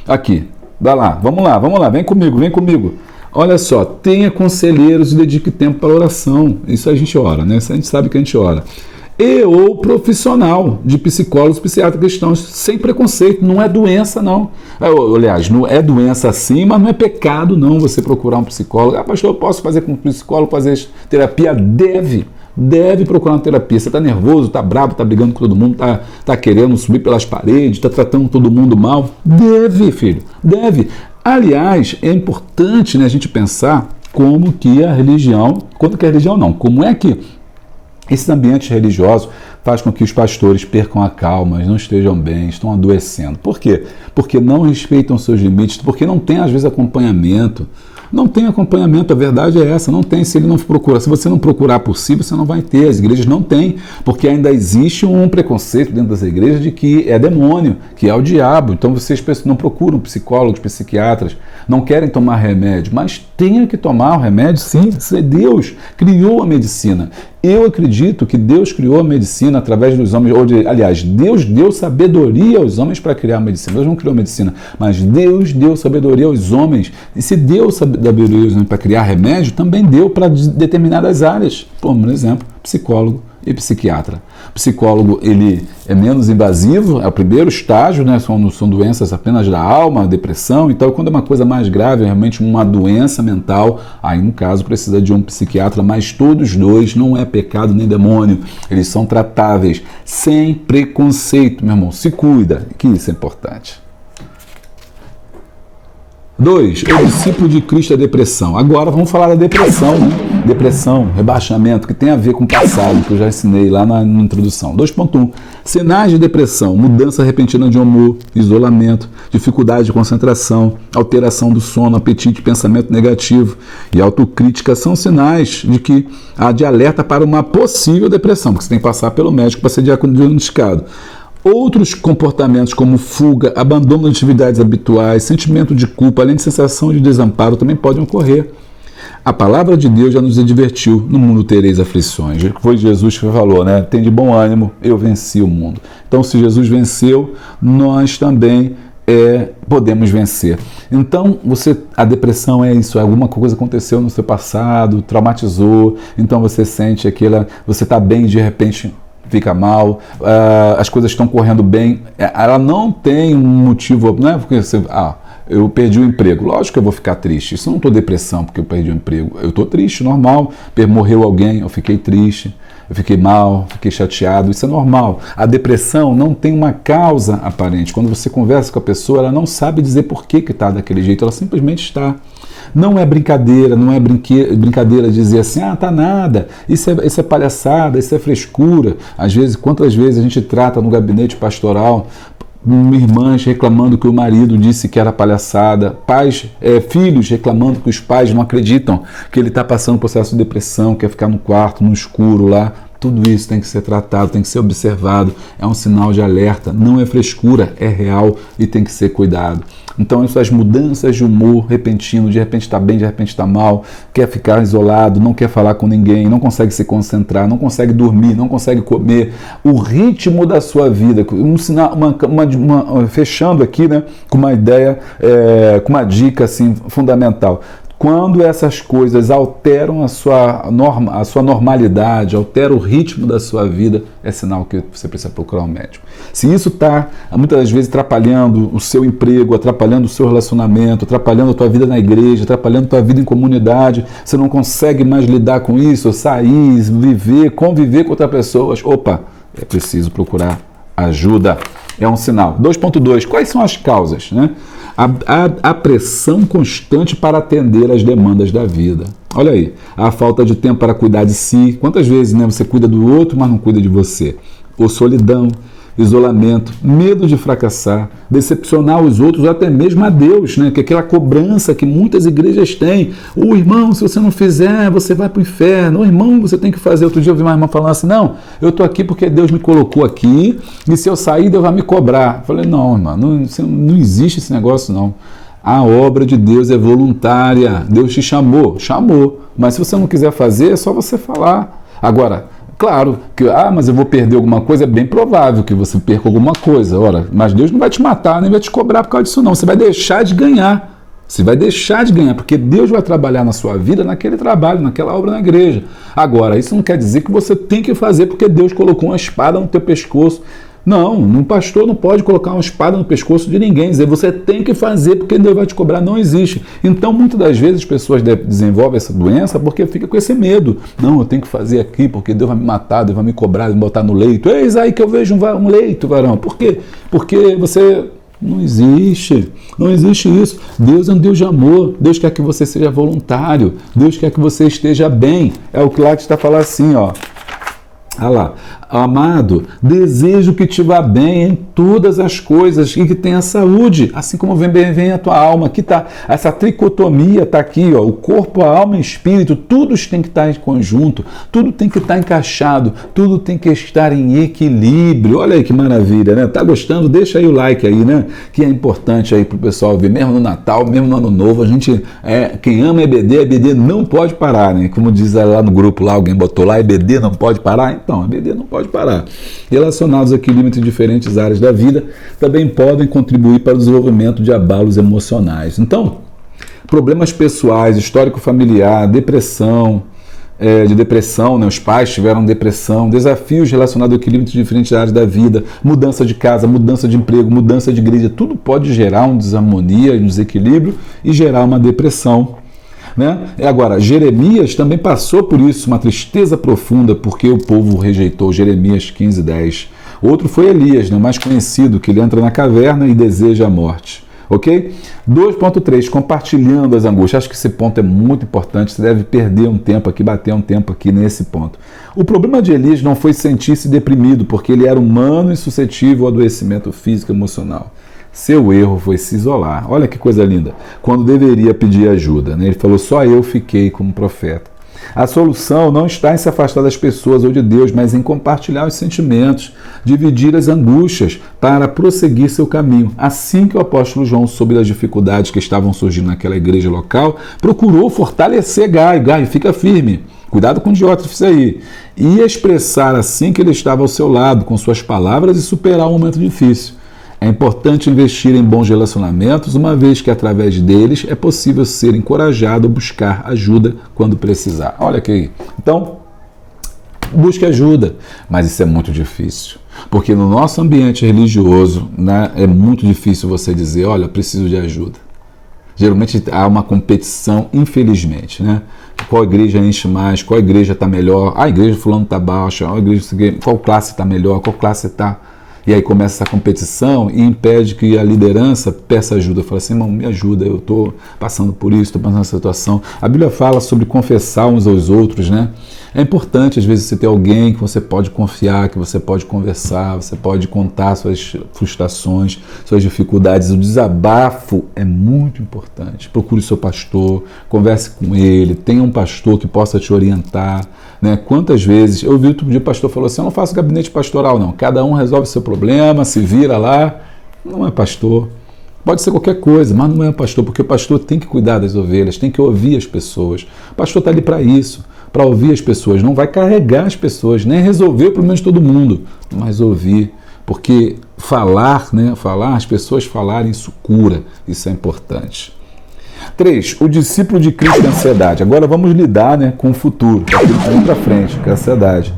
A: Aqui, vai lá, vamos lá, vem comigo. Olha só, tenha conselheiros e dedique tempo para oração. Isso a gente ora, né? Isso a gente sabe que a gente ora. e ou profissional de psicólogos, psiquiatras cristãos, sem preconceito. Não é doença, não. Aliás, não é doença sim, mas não é pecado, não, você procurar um psicólogo. Ah, pastor, eu posso fazer com um psicólogo, fazer terapia? Deve procurar uma terapia. Você está nervoso, está bravo, está brigando com todo mundo, está querendo subir pelas paredes, está tratando todo mundo mal? Deve, filho, deve. Aliás, é importante, né, a gente pensar como que a religião, como é que esses ambientes religiosos faz com que os pastores percam a calma, não estejam bem, estão adoecendo. Por quê? Porque não respeitam seus limites, porque não tem, às vezes, acompanhamento. Não tem acompanhamento, a verdade é essa, não tem. Se ele não procura, se você não procurar por si, você não vai ter. As igrejas não têm, porque ainda existe um preconceito dentro das igrejas de que é demônio, que é o diabo. Então vocês não procuram psicólogos, psiquiatras, não querem tomar remédio, mas tenha que tomar o remédio sim. Deus criou a medicina. Eu acredito que Deus criou a medicina através dos homens, aliás, Deus deu sabedoria aos homens para criar a medicina. Deus não criou a medicina, mas Deus deu sabedoria aos homens. E se deu sabedoria aos homens para criar remédio, também deu para determinadas áreas. Por exemplo, psicólogo e psiquiatra. O psicólogo, ele é menos invasivo, é o primeiro estágio, né? São doenças apenas da alma, depressão. Então, quando é uma coisa mais grave, é realmente uma doença mental, aí no caso precisa de um psiquiatra, mas todos dois não é pecado nem demônio, eles são tratáveis, sem preconceito, meu irmão. Se cuida, que isso é importante. 2. O discípulo de Cristo é depressão. Agora vamos falar da depressão, né? Depressão, rebaixamento, que tem a ver com o passado, que eu já ensinei lá na introdução. 2.1. Sinais de depressão: mudança repentina de humor, isolamento, dificuldade de concentração, alteração do sono, apetite, pensamento negativo e autocrítica são sinais de alerta para uma possível depressão, porque você tem que passar pelo médico para ser diagnosticado. Outros comportamentos como fuga, abandono de atividades habituais, sentimento de culpa, além de sensação de desamparo, também podem ocorrer. A palavra de Deus já nos advertiu: no mundo tereis aflições. Foi Jesus que falou, né? Tem de bom ânimo, eu venci o mundo. Então, se Jesus venceu, nós também podemos vencer. Então, a depressão é isso, alguma coisa aconteceu no seu passado, traumatizou, então você sente você está bem e de repente fica mal, as coisas estão correndo bem, ela não tem um motivo, não é porque eu perdi o emprego, lógico que eu vou ficar triste, isso não estou depressão porque eu perdi o emprego, eu estou triste, normal, morreu alguém, eu fiquei triste, eu fiquei mal, fiquei chateado, isso é normal. A depressão não tem uma causa aparente, quando você conversa com a pessoa, ela não sabe dizer por que está daquele jeito, ela simplesmente está. Não é brincadeira, não é brincadeira dizer assim, tá nada, isso é palhaçada, isso é frescura. Às vezes, quantas vezes a gente trata no gabinete pastoral irmãs reclamando que o marido disse que era palhaçada, filhos reclamando que os pais não acreditam que ele está passando um processo de depressão, quer ficar no quarto, no escuro lá. Tudo isso tem que ser tratado, tem que ser observado, é um sinal de alerta, não é frescura, é real e tem que ser cuidado. Então, essas mudanças de humor repentino, de repente está bem, de repente está mal, quer ficar isolado, não quer falar com ninguém, não consegue se concentrar, não consegue dormir, não consegue comer, o ritmo da sua vida, um sinal, fechando aqui, né, com uma ideia, com uma dica assim, fundamental. Quando essas coisas alteram a sua normalidade, altera o ritmo da sua vida, é sinal que você precisa procurar um médico. Se isso está, muitas das vezes, atrapalhando o seu emprego, atrapalhando o seu relacionamento, atrapalhando a tua vida na igreja, atrapalhando a tua vida em comunidade, você não consegue mais lidar com isso, sair, viver, conviver com outras pessoas, é preciso procurar ajuda. É um sinal. 2.2. Quais são as causas, né? A pressão constante para atender às demandas da vida. Olha aí, a falta de tempo para cuidar de si. Quantas vezes, né, você cuida do outro, mas não cuida de você? Ou solidão, isolamento, medo de fracassar, decepcionar os outros, ou até mesmo a Deus, né? Que é aquela cobrança que muitas igrejas têm. Irmão, se você não fizer, você vai para o inferno. Irmão, você tem que fazer. Outro dia eu vi uma irmã falando assim, não, eu estou aqui porque Deus me colocou aqui, e se eu sair, Deus vai me cobrar. Eu falei, não, irmã, não existe esse negócio, não. A obra de Deus é voluntária. Deus te chamou, mas se você não quiser fazer, é só você falar. Agora, claro que, mas eu vou perder alguma coisa, é bem provável que você perca alguma coisa. Mas Deus não vai te matar, nem vai te cobrar por causa disso não. Você vai deixar de ganhar. Você vai deixar de ganhar, porque Deus vai trabalhar na sua vida naquele trabalho, naquela obra na igreja. Agora, isso não quer dizer que você tem que fazer porque Deus colocou uma espada no teu pescoço. Não, um pastor não pode colocar uma espada no pescoço de ninguém, dizer você tem que fazer porque Deus vai te cobrar, não existe. Então, muitas das vezes as pessoas desenvolvem essa doença porque fica com esse medo. Não, eu tenho que fazer aqui porque Deus vai me matar, Deus vai me cobrar, vai me botar no leito. Eis aí que eu vejo um leito, varão. Por quê? Porque você... Não existe isso. Deus é um Deus de amor, Deus quer que você seja voluntário, Deus quer que você esteja bem. É o que lá que está falando assim, ó. Olha lá, amado, desejo que te vá bem em todas as coisas e que tenha saúde, assim como vem a tua alma. Aqui está, essa tricotomia está aqui, ó, o corpo, a alma e o espírito, tudo tem que estar em conjunto, tudo tem que estar encaixado, tudo tem que estar em equilíbrio. Olha aí que maravilha, né? Tá gostando? Deixa aí o like aí, né? Que é importante aí pro pessoal ver, mesmo no Natal, mesmo no Ano Novo, a gente, quem ama EBD não pode parar, né? Como diz lá no grupo, lá alguém botou lá, EBD não pode parar? Então, a EBD não pode parar. Relacionados ao equilíbrio entre diferentes áreas da vida, também podem contribuir para o desenvolvimento de abalos emocionais. Então, problemas pessoais, histórico familiar, depressão, né? Os pais tiveram depressão, desafios relacionados ao equilíbrio entre diferentes áreas da vida, mudança de casa, mudança de emprego, mudança de igreja, tudo pode gerar uma desarmonia, um desequilíbrio e gerar uma depressão. Né? Agora, Jeremias também passou por isso, uma tristeza profunda, porque o povo rejeitou. Jeremias 15:10. Outro foi Elias, né? Mais conhecido, que ele entra na caverna e deseja a morte. Ok? 2.3, compartilhando as angústias. Acho que esse ponto é muito importante, você deve perder um tempo aqui, bater um tempo aqui nesse ponto. O problema de Elias não foi sentir-se deprimido, porque ele era humano e suscetível ao adoecimento físico e emocional. Seu erro foi se isolar. Olha que coisa linda. Quando deveria pedir ajuda, né? Ele falou, só eu fiquei como profeta. A solução não está em se afastar das pessoas ou de Deus, mas em compartilhar os sentimentos, dividir as angústias para prosseguir seu caminho. Assim que o apóstolo João soube das dificuldades que estavam surgindo naquela igreja local, procurou fortalecer Gaio. Gaio, fica firme. Cuidado com o Diótrefes aí. E expressar assim que ele estava ao seu lado, com suas palavras, e superar um momento difícil. É importante investir em bons relacionamentos, uma vez que através deles é possível ser encorajado a buscar ajuda quando precisar. Olha aqui. Então, busque ajuda, mas isso é muito difícil. Porque no nosso ambiente religioso, né, é muito difícil você dizer, olha, eu preciso de ajuda. Geralmente há uma competição, infelizmente, né? Qual igreja enche mais, qual igreja está melhor, a igreja fulano está baixa, qual classe está melhor, qual classe está... E aí começa essa competição e impede que a liderança peça ajuda. Fala assim, irmão, me ajuda, eu estou passando por isso, estou passando essa situação. A Bíblia fala sobre confessar uns aos outros, né? É importante, às vezes, você ter alguém que você pode confiar, que você pode conversar, você pode contar suas frustrações, suas dificuldades. O desabafo é muito importante. Procure seu pastor, converse com ele, tenha um pastor que possa te orientar, né? Quantas vezes, eu vi outro dia o pastor falou assim, eu não faço gabinete pastoral não, cada um resolve seu problema, se vira lá, não é pastor. Pode ser qualquer coisa, mas não é pastor, porque o pastor tem que cuidar das ovelhas, tem que ouvir as pessoas. O pastor está ali para isso, para ouvir as pessoas, não vai carregar as pessoas, nem resolver o problema de todo mundo, mas ouvir, porque falar, né? As pessoas falarem, isso cura, isso é importante. 3. O discípulo de Cristo é a ansiedade. Agora vamos lidar, né, com o futuro, aquilo que vem para frente, que é a ansiedade.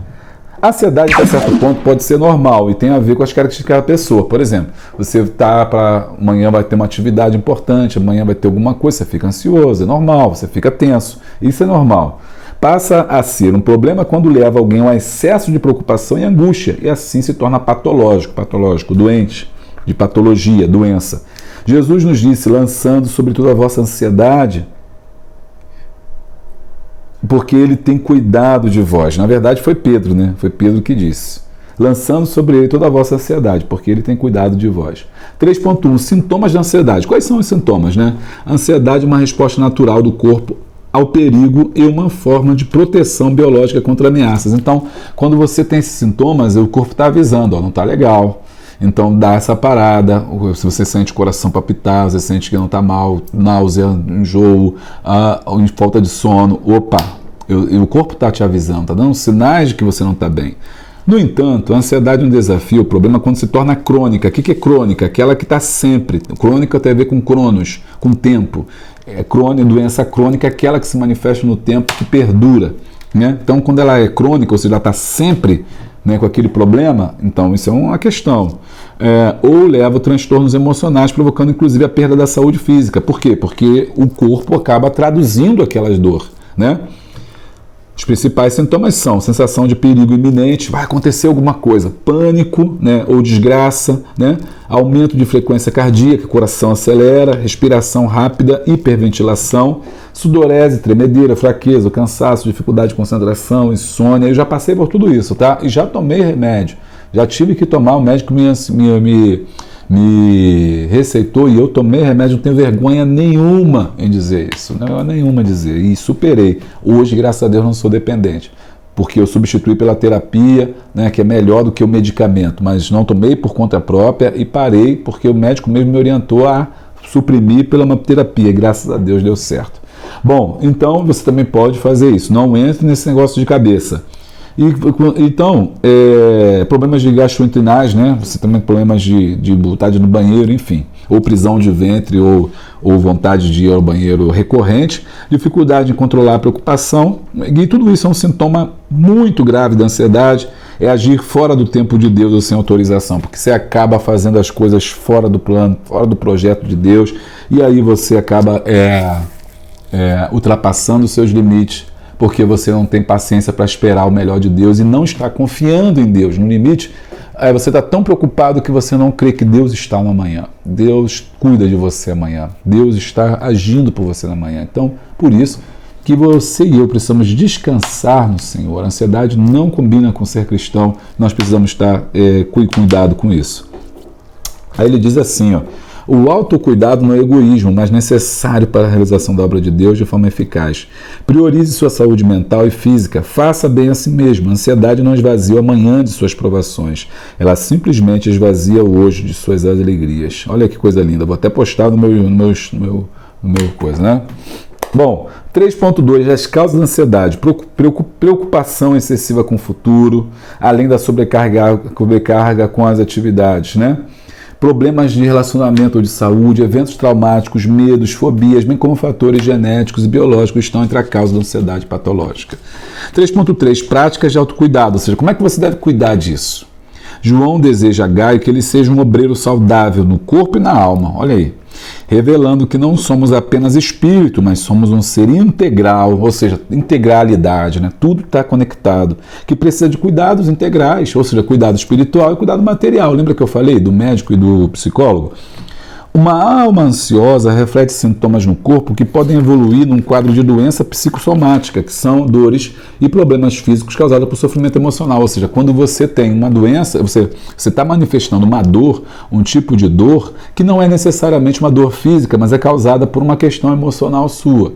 A: A ansiedade, até certo ponto, pode ser normal e tem a ver com as características da pessoa. Por exemplo, você está para amanhã vai ter uma atividade importante, amanhã vai ter alguma coisa, você fica ansioso, é normal, você fica tenso, isso é normal. Passa a ser um problema quando leva alguém a um excesso de preocupação e angústia, e assim se torna patológico, doente, de patologia, doença. Jesus nos disse, lançando sobretudo a vossa ansiedade, porque ele tem cuidado de vós. Na verdade foi Pedro, né? Foi Pedro que disse. Lançando sobre ele toda a vossa ansiedade, porque ele tem cuidado de vós. 3.1. Sintomas da ansiedade. Quais são os sintomas, né? A ansiedade é uma resposta natural do corpo ao perigo e uma forma de proteção biológica contra ameaças. Então, quando você tem esses sintomas, o corpo está avisando, ó, não está legal. Então dá essa parada, se você sente o coração palpitar, você sente que não está mal, náusea, enjoo, falta de sono, opa, o corpo está te avisando, está dando sinais de que você não está bem. No entanto, a ansiedade é um desafio, o problema é quando se torna crônica. O que é crônica? Aquela que está sempre. Crônica tem a ver com cronos, com tempo. Doença crônica é aquela que se manifesta no tempo, que perdura. Né? Então, quando ela é crônica, ou seja, ela está sempre, né, com aquele problema, então isso é uma questão. Ou leva a transtornos emocionais, provocando inclusive a perda da saúde física. Por quê? Porque o corpo acaba traduzindo aquelas dores. Né? Os principais sintomas são sensação de perigo iminente, vai acontecer alguma coisa, pânico, né, ou desgraça, né, aumento de frequência cardíaca, coração acelera, respiração rápida, hiperventilação, sudorese, tremedeira, fraqueza, cansaço, dificuldade de concentração, insônia. Eu já passei por tudo isso, tá? E já tomei remédio, já tive que tomar, o médico me receitou e eu tomei remédio, não tenho vergonha nenhuma em dizer isso, não nenhuma dizer, e superei. Hoje, graças a Deus, não sou dependente, porque eu substituí pela terapia, né, que é melhor do que o medicamento, mas não tomei por conta própria e parei porque o médico mesmo me orientou a suprimir pela uma terapia, graças a Deus deu certo. Bom, então você também pode fazer isso, não entre nesse negócio de cabeça. Então, problemas de gastrointestinais, né? Você também tem problemas de vontade no banheiro, enfim, ou prisão de ventre, ou vontade de ir ao banheiro recorrente, dificuldade em controlar a preocupação, e tudo isso é um sintoma muito grave da ansiedade, é agir fora do tempo de Deus ou sem autorização, porque você acaba fazendo as coisas fora do plano, fora do projeto de Deus, e aí você acaba ultrapassando os seus limites, porque você não tem paciência para esperar o melhor de Deus e não está confiando em Deus. No limite, você está tão preocupado que você não crê que Deus está no amanhã. Deus cuida de você amanhã. Deus está agindo por você no amanhã. Então, por isso que você e eu precisamos descansar no Senhor. A ansiedade não combina com ser cristão. Nós precisamos estar cuidado com isso. Aí ele diz assim, ó: o autocuidado não é egoísmo, mas necessário para a realização da obra de Deus de forma eficaz. Priorize sua saúde mental e física. Faça bem a si mesmo. A ansiedade não esvazia o amanhã de suas provações. Ela simplesmente esvazia o hoje de suas alegrias. Olha que coisa linda. Vou até postar no meu coisa, né? Bom, 3.2, as causas da ansiedade: preocupação excessiva com o futuro, além da sobrecarga com as atividades, né? Problemas de relacionamento ou de saúde, eventos traumáticos, medos, fobias, bem como fatores genéticos e biológicos estão entre a causa da ansiedade patológica. 3.3, práticas de autocuidado, ou seja, como é que você deve cuidar disso? João deseja a Gaio que ele seja um obreiro saudável no corpo e na alma, olha aí, revelando que não somos apenas espírito, mas somos um ser integral, ou seja, integralidade, né? Tudo está conectado, que precisa de cuidados integrais, ou seja, cuidado espiritual e cuidado material. Lembra que eu falei do médico e do psicólogo? Uma alma ansiosa reflete sintomas no corpo que podem evoluir num quadro de doença psicossomática, que são dores e problemas físicos causados por sofrimento emocional. Ou seja, quando você tem uma doença, você está manifestando uma dor, um tipo de dor que não é necessariamente uma dor física, mas é causada por uma questão emocional sua.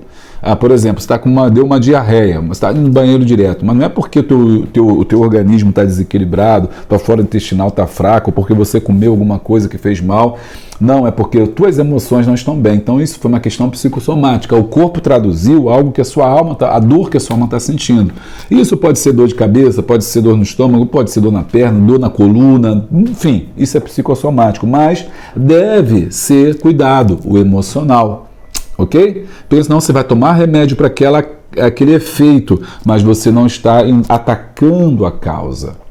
A: Por exemplo, você deu uma diarreia, você está indo no banheiro direto, mas não é porque o teu organismo está desequilibrado, tua flora intestinal está fraca, ou porque você comeu alguma coisa que fez mal. Não, é porque as tuas emoções não estão bem. Então isso foi uma questão psicossomática. O corpo traduziu algo que a sua alma, a dor que a sua alma está sentindo. Isso pode ser dor de cabeça, pode ser dor no estômago, pode ser dor na perna, dor na coluna, enfim, isso é psicossomático, mas deve ser cuidado, o emocional. Ok? Porque senão você vai tomar remédio para aquele efeito, mas você não está atacando a causa.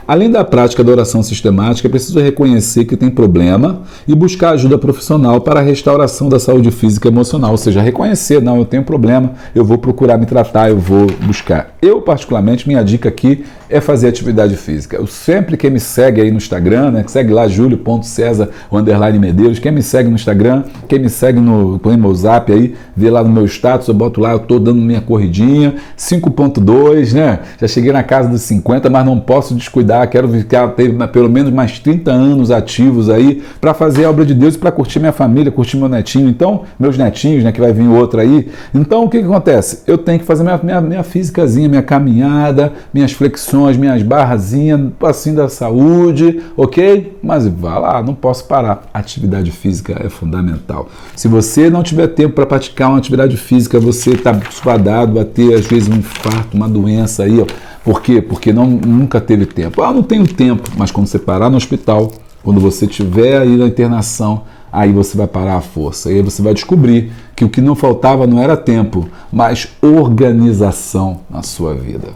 A: Além da prática da oração sistemática, é preciso reconhecer que tem problema e buscar ajuda profissional para a restauração da saúde física e emocional. Ou seja, reconhecer, não, eu tenho problema, eu vou procurar me tratar, eu vou buscar. Eu, particularmente, minha dica aqui é fazer atividade física. Eu sempre, quem me segue aí no Instagram, né, segue lá, julio.cesar_medeiros, quem me segue no Instagram, quem me segue no meu zap aí, vê lá no meu status, eu boto lá, eu estou dando minha corridinha, 5.2, né, já cheguei na casa dos 50, mas não posso descuidar. Quero ficar pelo menos mais 30 anos ativos aí para fazer a obra de Deus e para curtir minha família, curtir meu netinho. Então, meus netinhos, né, que vai vir outro aí. Então, o que acontece? Eu tenho que fazer minha físicazinha, minha caminhada, minhas flexões, minhas barrazinhas, passinho da saúde, ok? Mas vá lá, não posso parar. Atividade física é fundamental. Se você não tiver tempo para praticar uma atividade física, você está fadado a ter, às vezes, um infarto, uma doença aí, ó. Por quê? Porque nunca teve tempo. Ah, não tenho tempo. Mas quando você parar no hospital, quando você estiver aí na internação, aí você vai parar a força. E aí você vai descobrir que o que não faltava não era tempo, mas organização na sua vida.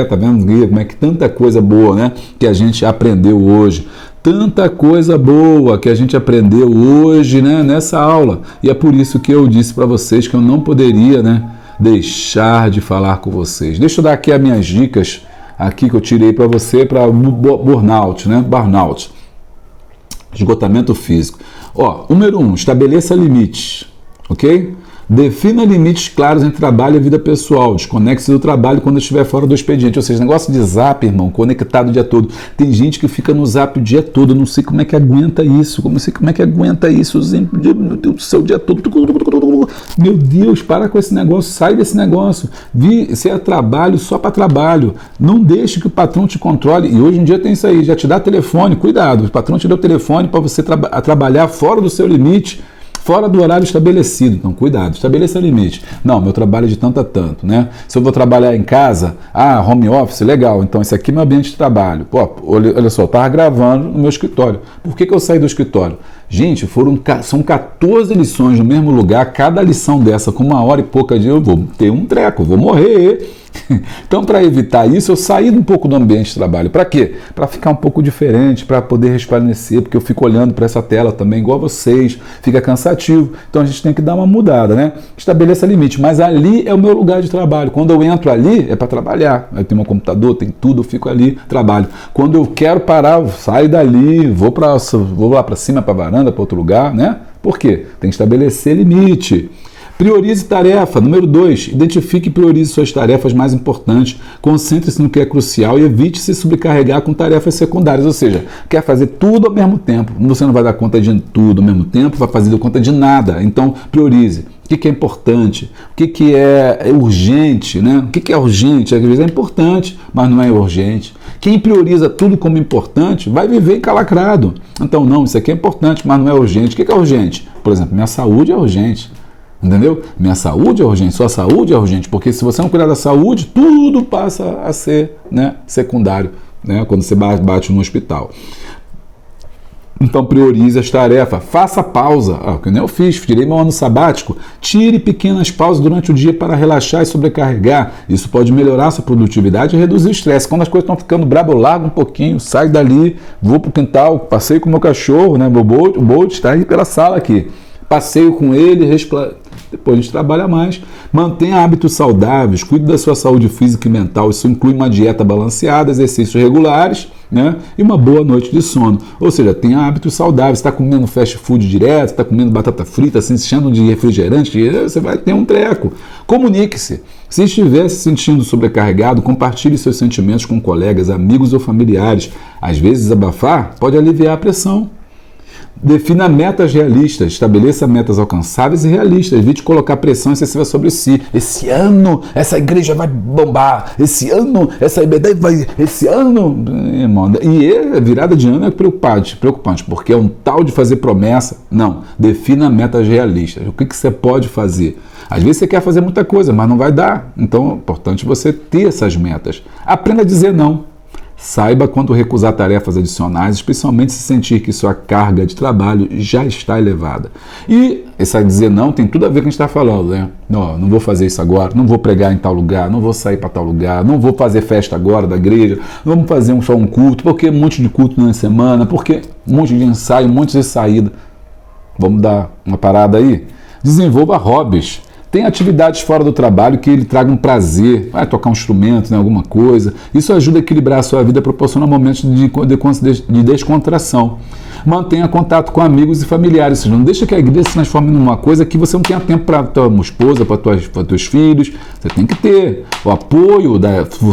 A: Tá vendo como é que tanta coisa boa, né, que a gente aprendeu hoje. Tanta coisa boa que a gente aprendeu hoje, né, nessa aula. E é por isso que eu disse para vocês que eu não poderia, né, deixar de falar com vocês. Deixa eu dar aqui as minhas dicas aqui que eu tirei para você para burnout, né? Burnout. Esgotamento físico. Número 1, estabeleça limites, ok? Defina limites claros entre trabalho e vida pessoal. Desconecte-se do trabalho quando estiver fora do expediente. Ou seja, negócio de zap, irmão, conectado o dia todo. Tem gente que fica no zap o dia todo. Eu não sei como é que aguenta isso. Como é que aguenta isso? Meu Deus do céu, o dia todo. Meu Deus, para com esse negócio. Sai desse negócio. Se é trabalho, só para trabalho. Não deixe que o patrão te controle. E hoje em dia tem isso aí. Já te dá telefone. Cuidado. O patrão te deu telefone para você trabalhar fora do seu limite. Fora do horário estabelecido, então cuidado, estabeleça limite. Não, meu trabalho é de tanto a tanto, né? Se eu vou trabalhar em casa, home office, legal, então esse aqui é meu ambiente de trabalho. Olha só, eu estava gravando no meu escritório. Por que eu saí do escritório? Gente, são 14 lições no mesmo lugar, cada lição dessa com 1 hora e pouca de eu vou ter um treco, vou morrer. Então, para evitar isso, eu saí um pouco do ambiente de trabalho. Para quê? Para ficar um pouco diferente, para poder resplandecer, porque eu fico olhando para essa tela também, igual vocês, fica cansativo. Então, a gente tem que dar uma mudada, né? Estabeleça limite, mas ali é o meu lugar de trabalho. Quando eu entro ali, é para trabalhar. Eu tenho meu computador, tem tudo, eu fico ali, trabalho. Quando eu quero parar, eu saio dali, vou lá para cima, para a varanda, para outro lugar, né? Por quê? Tem que estabelecer limite. Priorize tarefa. Número 2, identifique e priorize suas tarefas mais importantes. Concentre-se no que é crucial e evite se sobrecarregar com tarefas secundárias. Ou seja, quer fazer tudo ao mesmo tempo. Você não vai dar conta de tudo ao mesmo tempo, vai fazer conta de nada. Então, priorize. O que é importante? O que é urgente? Né? O que é urgente? Às vezes é importante, mas não é urgente. Quem prioriza tudo como importante vai viver encalacrado. Então, não, isso aqui é importante, mas não é urgente. O que é urgente? Por exemplo, minha saúde é urgente. Entendeu? Minha saúde é urgente, sua saúde é urgente, porque se você não cuidar da saúde, tudo passa a ser, né, secundário, né, quando você bate no hospital. Então priorize as tarefas, faça pausa, que nem eu fiz, tirei meu ano sabático, tire pequenas pausas durante o dia para relaxar e sobrecarregar, isso pode melhorar sua produtividade e reduzir o estresse. Quando as coisas estão ficando brabo, eu largo um pouquinho, saio dali, vou para o quintal, passeio com o meu cachorro, né, o Bolt está aí pela sala aqui, passeio com ele, depois a gente trabalha mais. Mantenha hábitos saudáveis, cuide da sua saúde física e mental. Isso inclui uma dieta balanceada, exercícios regulares, né? E uma boa noite de sono. Ou seja, tenha hábitos saudáveis. Você está comendo fast food direto, está comendo batata frita, se enchendo de refrigerante, você vai ter um treco. Comunique-se. Se estiver se sentindo sobrecarregado, compartilhe seus sentimentos com colegas, amigos ou familiares. Às vezes, desabafar pode aliviar a pressão. Defina metas realistas, estabeleça metas alcançáveis e realistas, evite colocar pressão excessiva sobre si. Esse ano essa igreja vai bombar, esse ano essa IBD vai, esse ano... Irmão, e virada de ano é preocupante, porque é um tal de fazer promessa. Não, defina metas realistas. O que você pode fazer? Às vezes você quer fazer muita coisa, mas não vai dar. Então é importante você ter essas metas. Aprenda a dizer não. Saiba quando recusar tarefas adicionais, especialmente se sentir que sua carga de trabalho já está elevada. E esse dizer não tem tudo a ver com o que a gente está falando, né? Não vou fazer isso agora, não vou pregar em tal lugar, não vou sair para tal lugar, não vou fazer festa agora da igreja, não vamos fazer só um culto, porque um monte de culto na semana, porque um monte de ensaio, um monte de saída. Vamos dar uma parada aí? Desenvolva hobbies. Tem atividades fora do trabalho que ele traga um prazer, vai tocar um instrumento, né, alguma coisa. Isso ajuda a equilibrar a sua vida, proporciona momentos de descontração. Mantenha contato com amigos e familiares, ou seja, não deixa que a igreja se transforme numa coisa que você não tenha tempo para tua esposa, para teus filhos. Você tem que ter. O apoio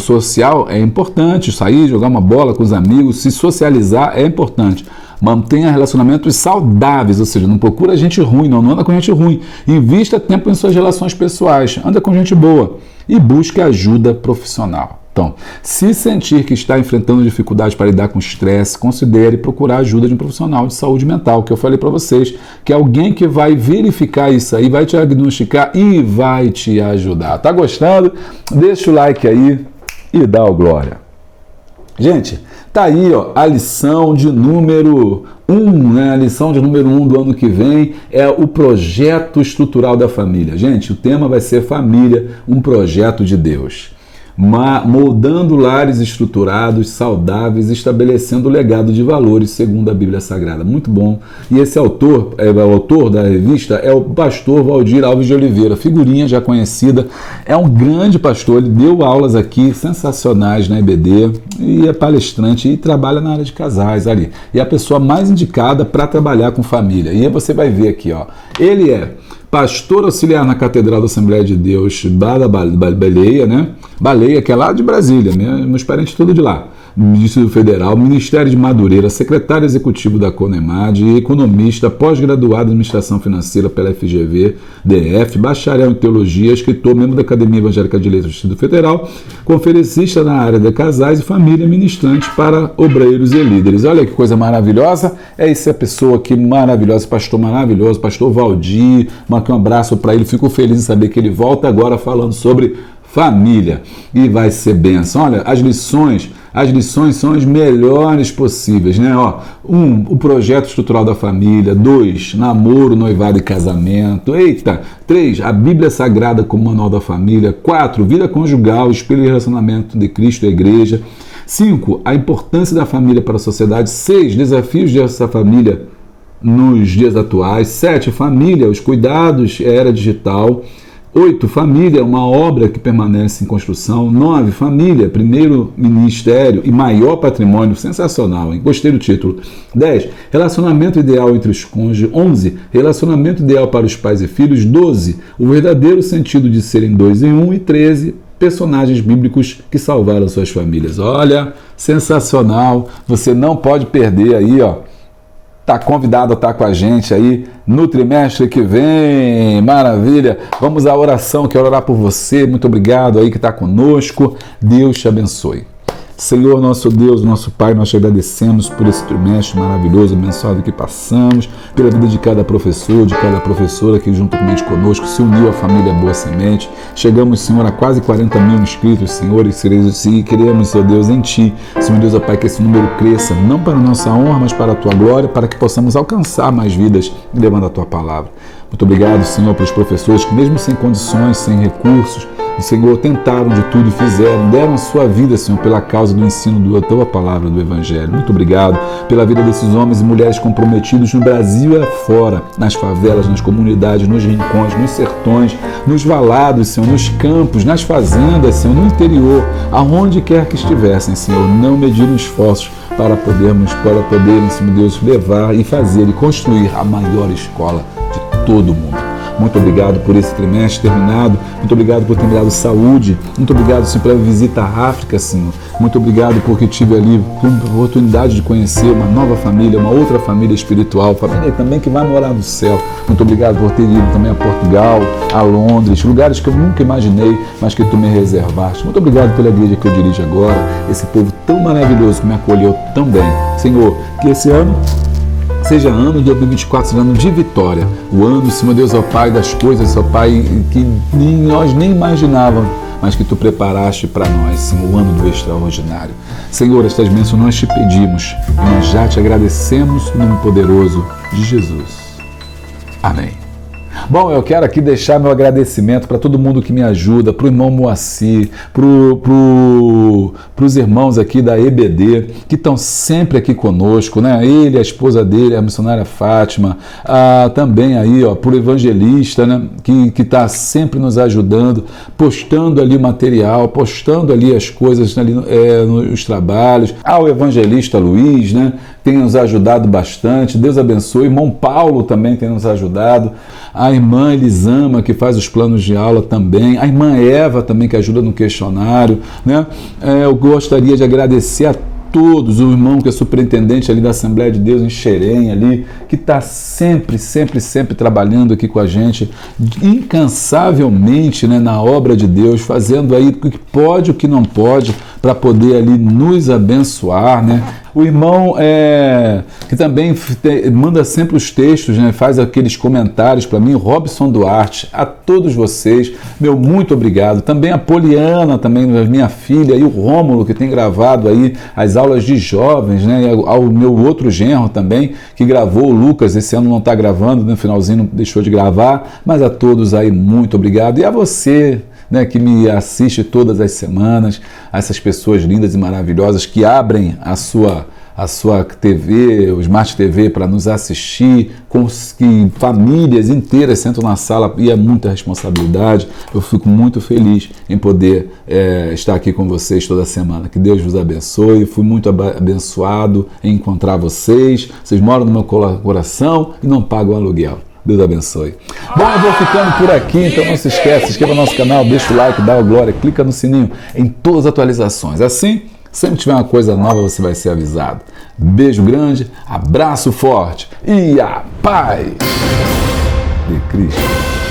A: social é importante, sair, jogar uma bola com os amigos, se socializar é importante. Mantenha relacionamentos saudáveis, ou seja, não procura gente ruim, não anda com gente ruim. Invista tempo em suas relações pessoais, anda com gente boa e busque ajuda profissional. Então, se sentir que está enfrentando dificuldades para lidar com estresse, considere procurar ajuda de um profissional de saúde mental, que eu falei para vocês, que é alguém que vai verificar isso aí, vai te diagnosticar e vai te ajudar. Tá gostando? Deixa o like aí. e dá o glória. Gente, tá aí ó, a lição de número 1, né? A lição de número 1 do ano que vem é o projeto estrutural da família. Gente, o tema vai ser família, um projeto de Deus. Moldando lares estruturados, saudáveis, estabelecendo o legado de valores segundo a Bíblia Sagrada. Muito bom. E esse autor, o autor da revista é o pastor Valdir Alves de Oliveira, figurinha já conhecida, é um grande pastor, ele deu aulas aqui sensacionais na EBD e é palestrante e trabalha na área de casais ali. E é a pessoa mais indicada para trabalhar com família. E aí você vai ver aqui, ó, ele é pastor auxiliar na Catedral da Assembleia de Deus Baleia, né? Baleia, que é lá de Brasília, meus parentes tudo de lá. Ministro Federal, Ministério de Madureira, secretário executivo da Conemad, economista, pós-graduado em administração financeira pela FGV, DF, bacharel em teologia, escritor, membro da Academia Evangélica de Letras do Distrito Federal, conferencista na área de casais e família, ministrante para obreiros e líderes. Olha que coisa maravilhosa, é essa pessoa aqui maravilhosa, pastor maravilhoso, pastor Valdir, marquei um abraço para ele, fico feliz em saber que ele volta agora falando sobre família e vai ser bênção. Olha, as lições são as melhores possíveis, né? Ó, 1, o projeto estrutural da família. 2, namoro, noivado e casamento. 3, a Bíblia Sagrada como manual da família. 4, vida conjugal, espelho e relacionamento de Cristo e a igreja. 5, a importância da família para a sociedade. 6, desafios dessa família nos dias atuais. 7, família, os cuidados, era digital. 8, família, uma obra que permanece em construção. 9, família, primeiro ministério e maior patrimônio. Sensacional, hein? Gostei do título. 10, relacionamento ideal entre os cônjuges. 11, relacionamento ideal para os pais e filhos. 12, o verdadeiro sentido de serem dois em um. E 13, personagens bíblicos que salvaram suas famílias. Olha, sensacional, você não pode perder aí, ó. Está convidado a estar com a gente aí no trimestre que vem, maravilha. Vamos à oração, quero orar por você, muito obrigado aí que está conosco, Deus te abençoe. Senhor, nosso Deus, nosso Pai, nós te agradecemos por esse trimestre maravilhoso, abençoado que passamos, pela vida de cada professor, de cada professora que juntamente conosco se uniu à família Boa Semente. Chegamos, Senhor, a quase 40 mil inscritos, Senhor, e queremos, Senhor Deus, em Ti, Senhor Deus, ó Pai, que esse número cresça, não para a nossa honra, mas para a Tua glória, para que possamos alcançar mais vidas levando a Tua palavra. Muito obrigado, Senhor, pelos professores que mesmo sem condições, sem recursos, Senhor, tentaram de tudo e fizeram, deram a sua vida, Senhor, pela causa do ensino da Tua palavra, do Evangelho. Muito obrigado pela vida desses homens e mulheres comprometidos no Brasil e afora, nas favelas, nas comunidades, nos rincões, nos sertões, nos valados, Senhor, nos campos, nas fazendas, Senhor, no interior, aonde quer que estivessem, Senhor, não mediram esforços para poderem, Senhor Deus, levar e fazer e construir a maior escola de todo o mundo. Muito obrigado por esse trimestre terminado, muito obrigado por ter me dado saúde, muito obrigado, Senhor, pela visita à África, Senhor. Muito obrigado porque tive ali a oportunidade de conhecer uma nova família, uma outra família espiritual, família também que vai morar no céu. Muito obrigado por ter ido também a Portugal, a Londres, lugares que eu nunca imaginei, mas que Tu me reservaste. Muito obrigado pela igreja que eu dirijo agora, esse povo tão maravilhoso que me acolheu tão bem. Senhor, que esse ano seja ano de 2024, seja ano de vitória. O ano, Senhor Deus, ó Pai, das coisas, ó Pai, que nós nem imaginávamos, mas que Tu preparaste para nós, Senhor, o ano do extraordinário. Senhor, estas bênçãos nós Te pedimos e nós já Te agradecemos no nome poderoso de Jesus. Amém. Bom, eu quero aqui deixar meu agradecimento para todo mundo que me ajuda, para o irmão Moacir, para os irmãos aqui da EBD, que estão sempre aqui conosco, né? Ele, a esposa dele, a missionária Fátima, também aí, ó, para o evangelista, né? Que está sempre nos ajudando, postando ali o material, postando ali as coisas ali, nos trabalhos. O evangelista Luiz, né? Tem nos ajudado bastante, Deus abençoe. O irmão Paulo também tem nos ajudado. A irmã Elisama, que faz os planos de aula também. A irmã Eva também, que ajuda no questionário, né? Eu gostaria de agradecer a todos, o irmão que é superintendente ali da Assembleia de Deus em Xerém ali, que está sempre trabalhando aqui com a gente, incansavelmente, né, na obra de Deus, fazendo aí o que pode, o que não pode, para poder ali nos abençoar, né? O irmão que também manda sempre os textos, né? Faz aqueles comentários para mim, Robson Duarte, a todos vocês, meu muito obrigado. Também a Poliana, também minha filha, e o Rômulo, que tem gravado aí as aulas de jovens, né? E ao meu outro genro também, que gravou, o Lucas, esse ano não está gravando, no finalzinho não deixou de gravar, mas a todos aí muito obrigado. E a você, né, que me assiste todas as semanas, essas pessoas lindas e maravilhosas que abrem a sua TV, o Smart TV, para nos assistir, que famílias inteiras sentam na sala, e é muita responsabilidade. Eu fico muito feliz em poder estar aqui com vocês toda semana. Que Deus vos abençoe. Fui muito abençoado em encontrar vocês. Vocês moram no meu coração e não pagam aluguel. Deus abençoe. Bom, eu vou ficando por aqui, então não se esqueça, se inscreva no nosso canal, deixa o like, dá o glória, clica no sininho em todas as atualizações. Assim, sempre que tiver uma coisa nova, você vai ser avisado. Beijo grande, abraço forte e a paz de Cristo.